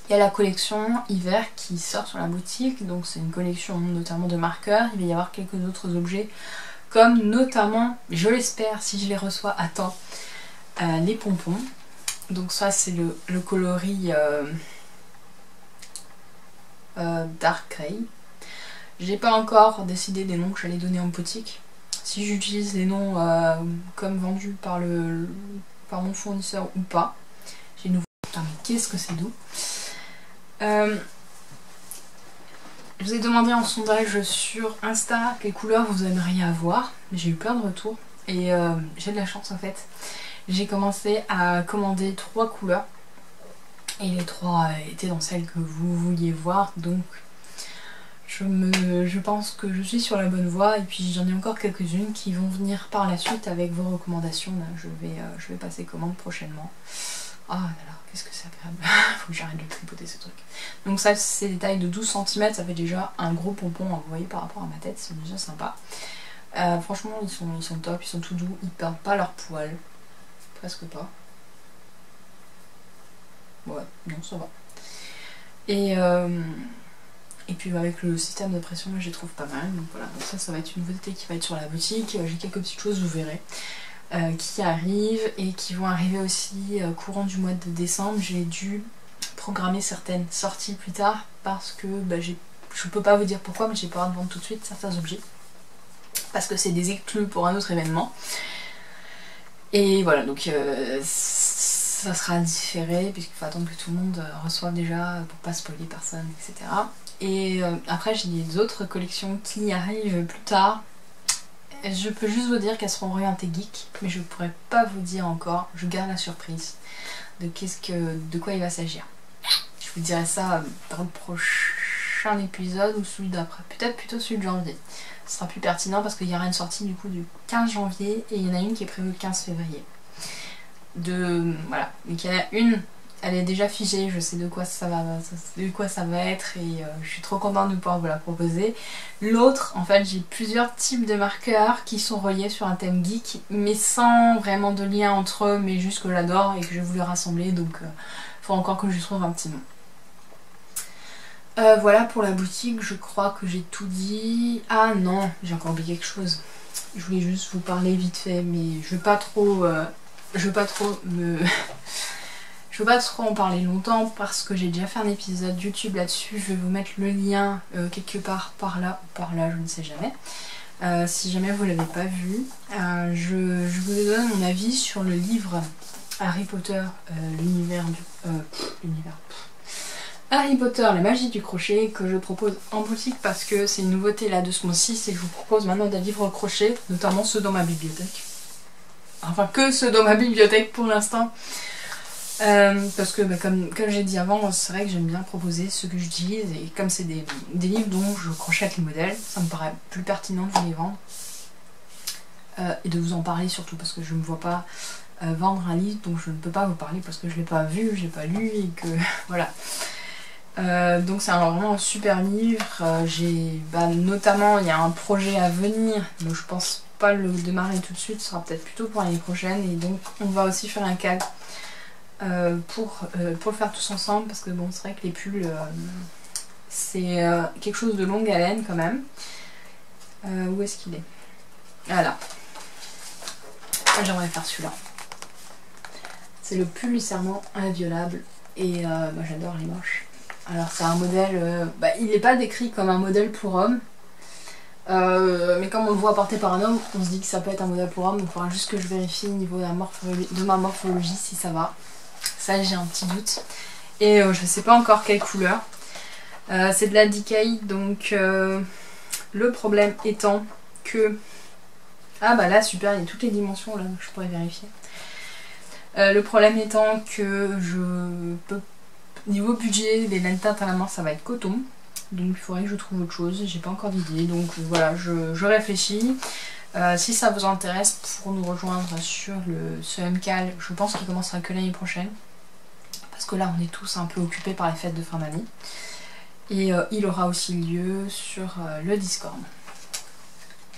il y a la collection hiver qui sort sur la boutique. Donc c'est une collection notamment de marqueurs, il va y avoir quelques autres objets comme notamment, je l'espère si je les reçois à temps, les pompons. Donc ça c'est le coloris Dark Grey. J'ai pas encore décidé des noms que j'allais donner en boutique. Si j'utilise les noms comme vendus par mon fournisseur ou pas. J'ai une... Putain mais qu'est-ce que c'est doux. Je vous ai demandé en sondage sur Insta quelles couleurs vous aimeriez avoir. J'ai eu plein de retours et j'ai de la chance en fait. J'ai commencé à commander 3 couleurs et les 3 étaient dans celles que vous vouliez voir, donc je pense que je suis sur la bonne voie et puis j'en ai encore quelques-unes qui vont venir par la suite avec vos recommandations. Là, je vais passer commande prochainement. Ah là là, qu'est-ce que c'est agréable. Faut que j'arrête de tripoter ce truc. Donc ça c'est des tailles de 12 cm, ça fait déjà un gros pompon, vous voyez, par rapport à ma tête, c'est déjà sympa. Franchement ils sont top, ils sont tout doux, ils perdent pas leur poil. Presque pas. Ouais, non ça va. Et Et puis avec le système de pression, je les trouve pas mal. Donc voilà, donc ça va être une nouveauté qui va être sur la boutique. J'ai quelques petites choses, vous verrez, qui arrivent et qui vont arriver aussi courant du mois de décembre. J'ai dû programmer certaines sorties plus tard parce que je peux pas vous dire pourquoi, mais j'ai pas envie de vendre tout de suite certains objets. Parce que c'est des exclus pour un autre événement. Et voilà, donc ça sera différé puisqu'il faut attendre que tout le monde reçoive déjà pour pas spoiler personne, etc. Et après j'ai des autres collections qui arrivent plus tard. Je peux juste vous dire qu'elles seront orientées geek, mais je pourrais pas vous dire encore, je garde la surprise de quoi il va s'agir. Je vous dirai ça dans le prochain épisode ou celui d'après, peut-être plutôt celui de janvier. Ce sera plus pertinent parce qu'il y aura une sortie du coup du 15 janvier et il y en a une qui est prévue le 15 février. Voilà, donc il y en a une, elle est déjà figée, je sais de quoi ça va être et je suis trop contente de pouvoir vous la proposer. L'autre, en fait, j'ai plusieurs types de marqueurs qui sont reliés sur un thème geek, mais sans vraiment de lien entre eux, mais juste que j'adore et que je voulais rassembler, donc il faut encore que je trouve un petit nom. Voilà pour la boutique, je crois que j'ai tout dit. Ah non, j'ai encore oublié quelque chose. Je voulais juste vous parler vite fait, mais je veux pas trop en parler longtemps parce que j'ai déjà fait un épisode YouTube là-dessus. Je vais vous mettre le lien quelque part par là ou par là, je ne sais jamais. Si jamais vous l'avez pas vu, je vous donne mon avis sur le livre Harry Potter, Harry Potter, la magie du crochet, que je propose en boutique parce que c'est une nouveauté là de ce mois-ci, c'est que je vous propose maintenant des livres crochet, notamment ceux dans ma bibliothèque. Enfin que ceux dans ma bibliothèque pour l'instant. Parce que comme j'ai dit avant, c'est vrai que j'aime bien proposer ce que j'utilise et comme c'est des livres dont je crochette les modèles, ça me paraît plus pertinent de vous les vendre. Et de vous en parler surtout parce que je ne me vois pas vendre un livre donc je ne peux pas vous parler parce que je ne l'ai pas vu, je l'ai pas lu et que voilà. Donc c'est vraiment un super livre. Notamment il y a un projet à venir, donc je pense pas le démarrer tout de suite, ce sera peut-être plutôt pour l'année prochaine et donc on va aussi faire un cadre pour le faire tous ensemble parce que bon c'est vrai que les pulls c'est quelque chose de longue haleine quand même. Où est-ce qu'il est? Voilà. J'aimerais faire celui-là. C'est le pull serment inviolable et j'adore les manches. Alors c'est un modèle, il n'est pas décrit comme un modèle pour homme, mais comme on le voit porté par un homme, on se dit que ça peut être un modèle pour homme, donc il faudra juste que je vérifie au niveau de ma morphologie si ça va. Ça j'ai un petit doute. Et je sais pas encore quelle couleur. C'est de la DK, donc le problème étant que... Ah bah là super, il y a toutes les dimensions là, donc je pourrais vérifier. Le problème étant que je peux... Niveau budget, les laines teintes à la main ça va être coton. Donc il faudrait que je trouve autre chose, j'ai pas encore d'idée. Donc voilà, je réfléchis. Si ça vous intéresse, pour nous rejoindre sur ce MCAL, je pense qu'il commencera que l'année prochaine. Parce que là on est tous un peu occupés par les fêtes de fin d'année. Et il aura aussi lieu sur le Discord.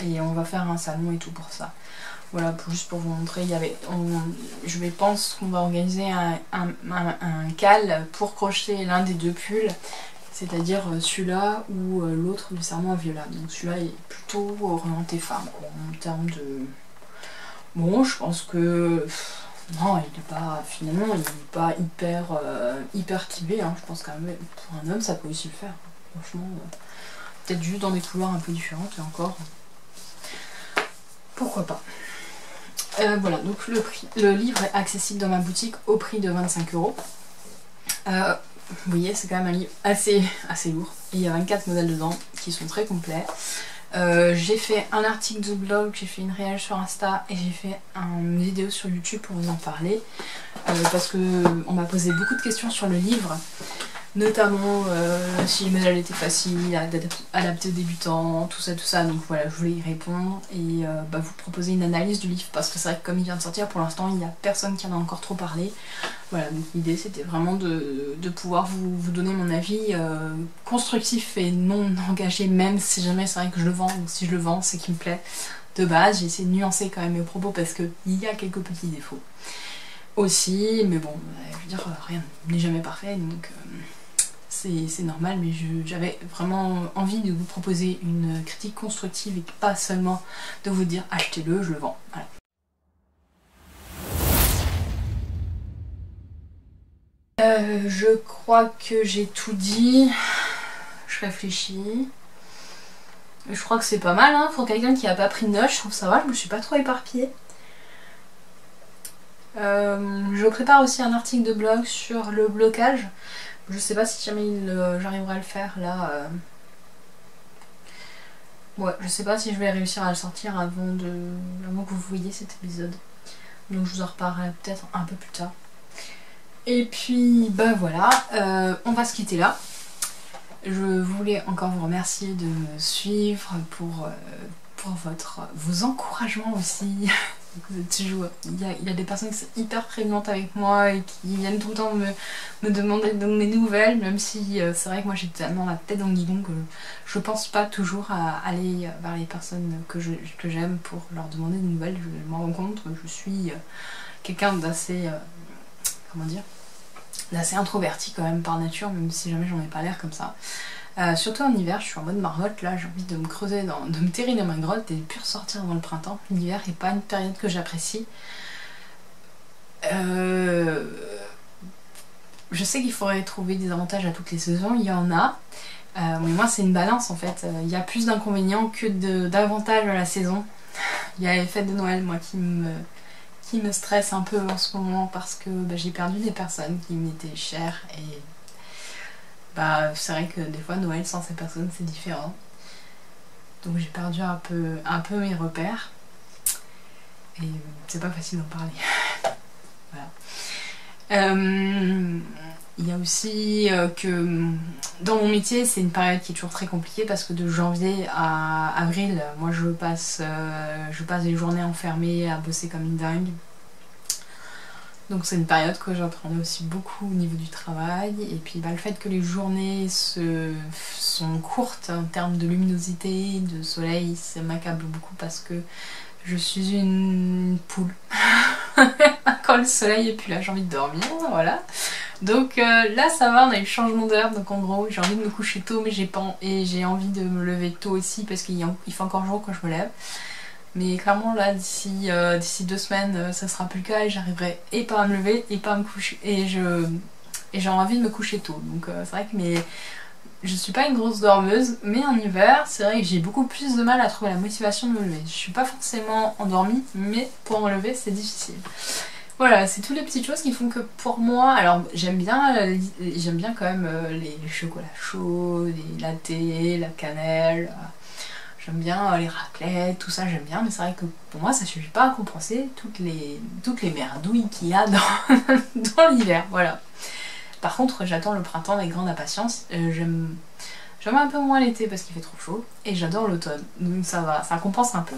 Et on va faire un salon et tout pour ça. Voilà, juste pour vous montrer, je pense qu'on va organiser un cal pour crocheter l'un des deux pulls, c'est-à-dire celui-là ou l'autre du serment inviolable. Donc celui-là est plutôt orienté femme en termes de... Bon, je pense que... Non, il n'est pas... Finalement, il n'est pas hyper typé, hein. Je pense quand même pour un homme ça peut aussi le faire. Franchement, peut-être juste dans des couleurs un peu différentes et encore... Pourquoi pas. Voilà, donc le livre est accessible dans ma boutique au prix de 25 €. Vous voyez, c'est quand même un livre assez lourd. Et il y a 24 modèles dedans qui sont très complets. J'ai fait un article de blog, j'ai fait une réelle sur Insta et j'ai fait une vidéo sur YouTube pour vous en parler. Parce que on m'a posé beaucoup de questions sur le livre. Notamment si les modèles étaient faciles, adaptés aux débutants, tout ça, donc voilà, je voulais y répondre et vous proposer une analyse du livre parce que c'est vrai que comme il vient de sortir pour l'instant il n'y a personne qui en a encore trop parlé. Voilà, donc l'idée c'était vraiment de pouvoir vous donner mon avis constructif et non engagé, même si jamais c'est vrai que je le vends, donc si je le vends c'est qu'il me plaît de base. J'ai essayé de nuancer quand même mes propos parce qu'il y a quelques petits défauts aussi, mais bon, je veux dire, rien n'est jamais parfait, donc c'est normal, mais j'avais vraiment envie de vous proposer une critique constructive et pas seulement de vous dire achetez-le, je le vends. Voilà. Je crois que j'ai tout dit. Je réfléchis. Je crois que c'est pas mal, hein, pour quelqu'un qui a pas pris de notes, je trouve ça va, je me suis pas trop éparpillée. Je prépare aussi un article de blog sur le blocage. Je sais pas si jamais j'arriverai à le faire là. Ouais, je sais pas si je vais réussir à le sortir avant que vous voyiez cet épisode. Donc je vous en reparlerai peut-être un peu plus tard. Et puis bah voilà, on va se quitter là. Je voulais encore vous remercier de me suivre pour vos encouragements aussi. Vous êtes toujours, il y a des personnes qui sont hyper prévenantes avec moi et qui viennent tout le temps me demander de mes nouvelles, même si c'est vrai que moi j'ai tellement la tête dans le guidon que je pense pas toujours à aller vers les personnes que j'aime pour leur demander des nouvelles. Je m'en rends compte, je suis quelqu'un d'assez, comment dire, d'assez introverti quand même par nature, même si jamais j'en ai pas l'air comme ça. Surtout en hiver, je suis en mode marmotte, là j'ai envie de me creuser, de me terrer dans ma grotte et de plus ressortir avant le printemps. L'hiver n'est pas une période que j'apprécie. Je sais qu'il faudrait trouver des avantages à toutes les saisons, il y en a. Mais moi c'est une balance en fait, il y a plus d'inconvénients que d'avantages à la saison. Il y a les fêtes de Noël, moi qui me stresse un peu en ce moment parce que j'ai perdu des personnes qui m'étaient chères et bah c'est vrai que des fois Noël sans ces personnes c'est différent. Donc j'ai perdu un peu mes repères et c'est pas facile d'en parler. Voilà. Il y a aussi que dans mon métier c'est une période qui est toujours très compliquée parce que de janvier à avril, moi je passe des journées enfermées à bosser comme une dingue. Donc c'est une période que j'apprenais aussi beaucoup au niveau du travail. Et puis le fait que les journées sont courtes en termes de luminosité, de soleil, ça m'accable beaucoup parce que je suis une poule. Quand le soleil est plus là, j'ai envie de dormir, voilà. Donc là ça va, on a eu le changement d'heure, donc en gros j'ai envie de me coucher tôt mais j'ai envie de me lever tôt aussi parce qu'il fait encore jour quand je me lève. Mais clairement là d'ici 2 semaines ça sera plus le cas et j'arriverai et pas à me lever et pas à me coucher et j'ai envie de me coucher tôt. Donc c'est vrai que je suis pas une grosse dormeuse, mais en hiver c'est vrai que j'ai beaucoup plus de mal à trouver la motivation de me lever. Je suis pas forcément endormie mais pour me lever c'est difficile. Voilà, c'est toutes les petites choses qui font que pour moi, alors j'aime bien quand même les chocolats chauds, les lattés, la cannelle, j'aime bien les raclettes, tout ça j'aime bien, mais c'est vrai que pour moi ça suffit pas à compenser toutes les merdouilles qu'il y a dans l'hiver, voilà. Par contre j'attends le printemps avec grande impatience, j'aime un peu moins l'été parce qu'il fait trop chaud, et j'adore l'automne, donc ça va, ça compense un peu.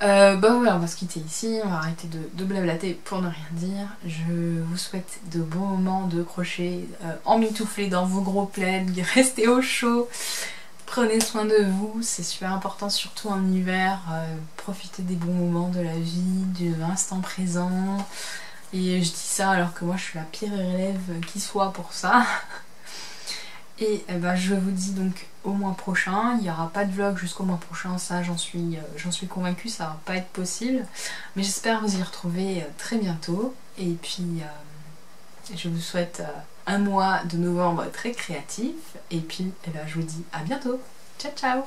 Bah ouais, on va se quitter ici, on va arrêter de blablater pour ne rien dire. Je vous souhaite de bons moments de crochet, emmitouflés dans vos gros plaids, restez au chaud, prenez soin de vous, c'est super important surtout en hiver, profitez des bons moments de la vie, de l'instant présent. Et je dis ça alors que moi je suis la pire élève qui soit pour ça. Et bah, je vous dis donc au mois prochain, il n'y aura pas de vlog jusqu'au mois prochain, ça j'en suis convaincue, ça va pas être possible. Mais j'espère vous y retrouver très bientôt. Et puis je vous souhaite un mois de novembre très créatif. Et puis bah, je vous dis à bientôt. Ciao ciao.